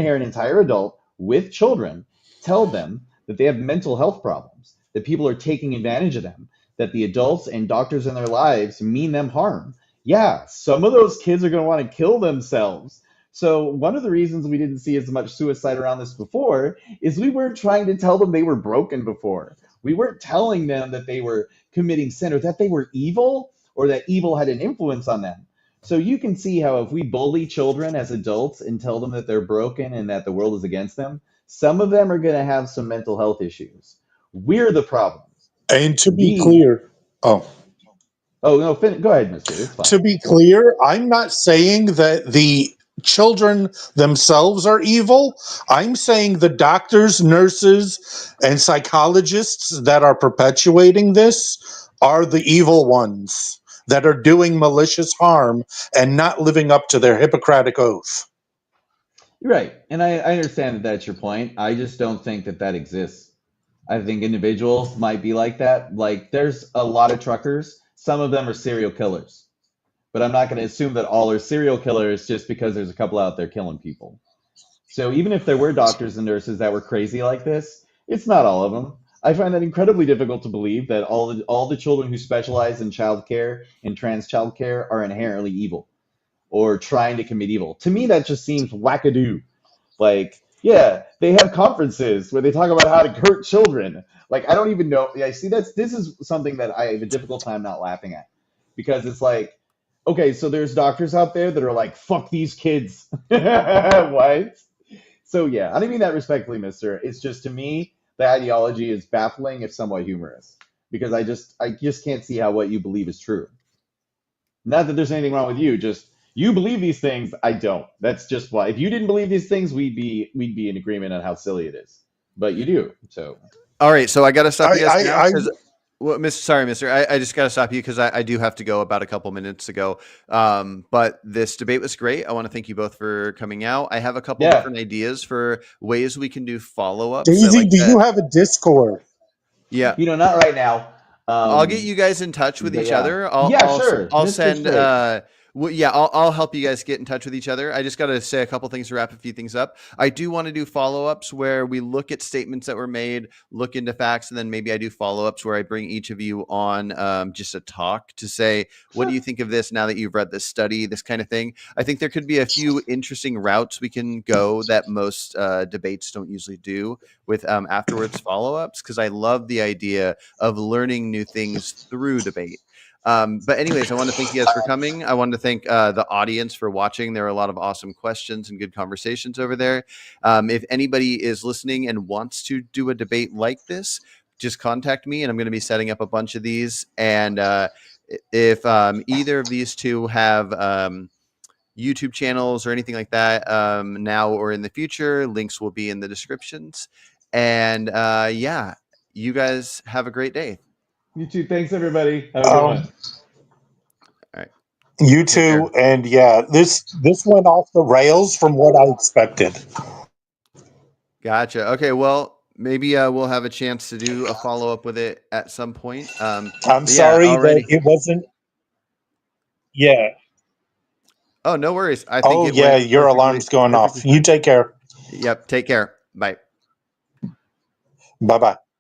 hear an entire adult with children tell them that they have mental health problems, that people are taking advantage of them, that the adults and doctors in their lives mean them harm. Yeah, some of those kids are going to want to kill themselves. So one of the reasons we didn't see as much suicide around this before is we weren't trying to tell them they were broken before. We weren't telling them that they were committing sin or that they were evil or that evil had an influence on them. So you can see how if we bully children as adults and tell them that they're broken and that the world is against them, some of them are going to have some mental health issues. We're the problem. And to be We. clear, oh, Oh no, go ahead, Mister. It's fine. to be clear, I'm not saying that the children themselves are evil. I'm saying the doctors, nurses, and psychologists that are perpetuating this are the evil ones that are doing malicious harm and not living up to their Hippocratic oath. You're right, and I understand that that's your point. I just don't think that that exists. I think individuals might be like that. Like, there's a lot of truckers. Some of them are serial killers, but I'm not going to assume that all are serial killers just because there's a couple out there killing people. So even if there were doctors and nurses that were crazy like this, it's not all of them. I find that incredibly difficult to believe that all the children who specialize in childcare and trans childcare are inherently evil or trying to commit evil. To me, that just seems wackadoo. Like, yeah, they have conferences where they talk about how to hurt children. Like, I don't even know. Yeah, see, this is something that I have a difficult time not laughing at because it's like, okay, so there's doctors out there that are like, fuck these kids. What? So yeah, I don't mean that respectfully, Mister. It's just to me, the ideology is baffling if somewhat humorous because I just can't see how what you believe is true. Not that there's anything wrong with you, just you believe these things. I don't. That's just why. If you didn't believe these things, we'd be in agreement on how silly it is. But you do. So All right, so I got to stop you guys now I because, well, Mister, I just got to stop you because I do have to go about a couple minutes ago. But this debate was great. I want to thank you both for coming out. I have a couple yeah, different ideas for ways we can do follow ups. I Daisy, like do that. you have a Discord? Yeah, not right now. I'll get you guys in touch with But each yeah, other. yeah, sure, I'll Mister send Straight. yeah, I'll help you guys get in touch with each other. I just got to say a couple things to wrap a few things up. I do want to do follow-ups where we look at statements that were made, look into facts, and then maybe I do follow-ups where I bring each of you on just a talk to say, what do Sure. you think of this now that you've read this study, this kind of thing. I think there could be a few interesting routes we can go that most debates don't usually do with afterwards follow-ups because I love the idea of learning new things through debate. But anyways, I want to thank you guys for coming. I want to thank the audience for watching. There are a lot of awesome questions and good conversations over there. If anybody is listening and wants to do a debate like this, just contact me and I'm going to be setting up a bunch of these. And if either of these two have YouTube channels or anything like that now or in the future, links will be in the descriptions. And yeah, you guys have a great day. You too. Thanks, everybody. Have a good Um, one. All right. you Take care. too, and yeah, this went off the rails from what I expected. Gotcha. Okay. Well, maybe we'll have a chance to do a follow up with it at some point. I'm But yeah, sorry that already. it wasn't. Yeah. Oh, no worries. I think Oh it yeah, went your alarm's going off. perfectly You fine. take care. Yep. Take care. Bye. Bye bye.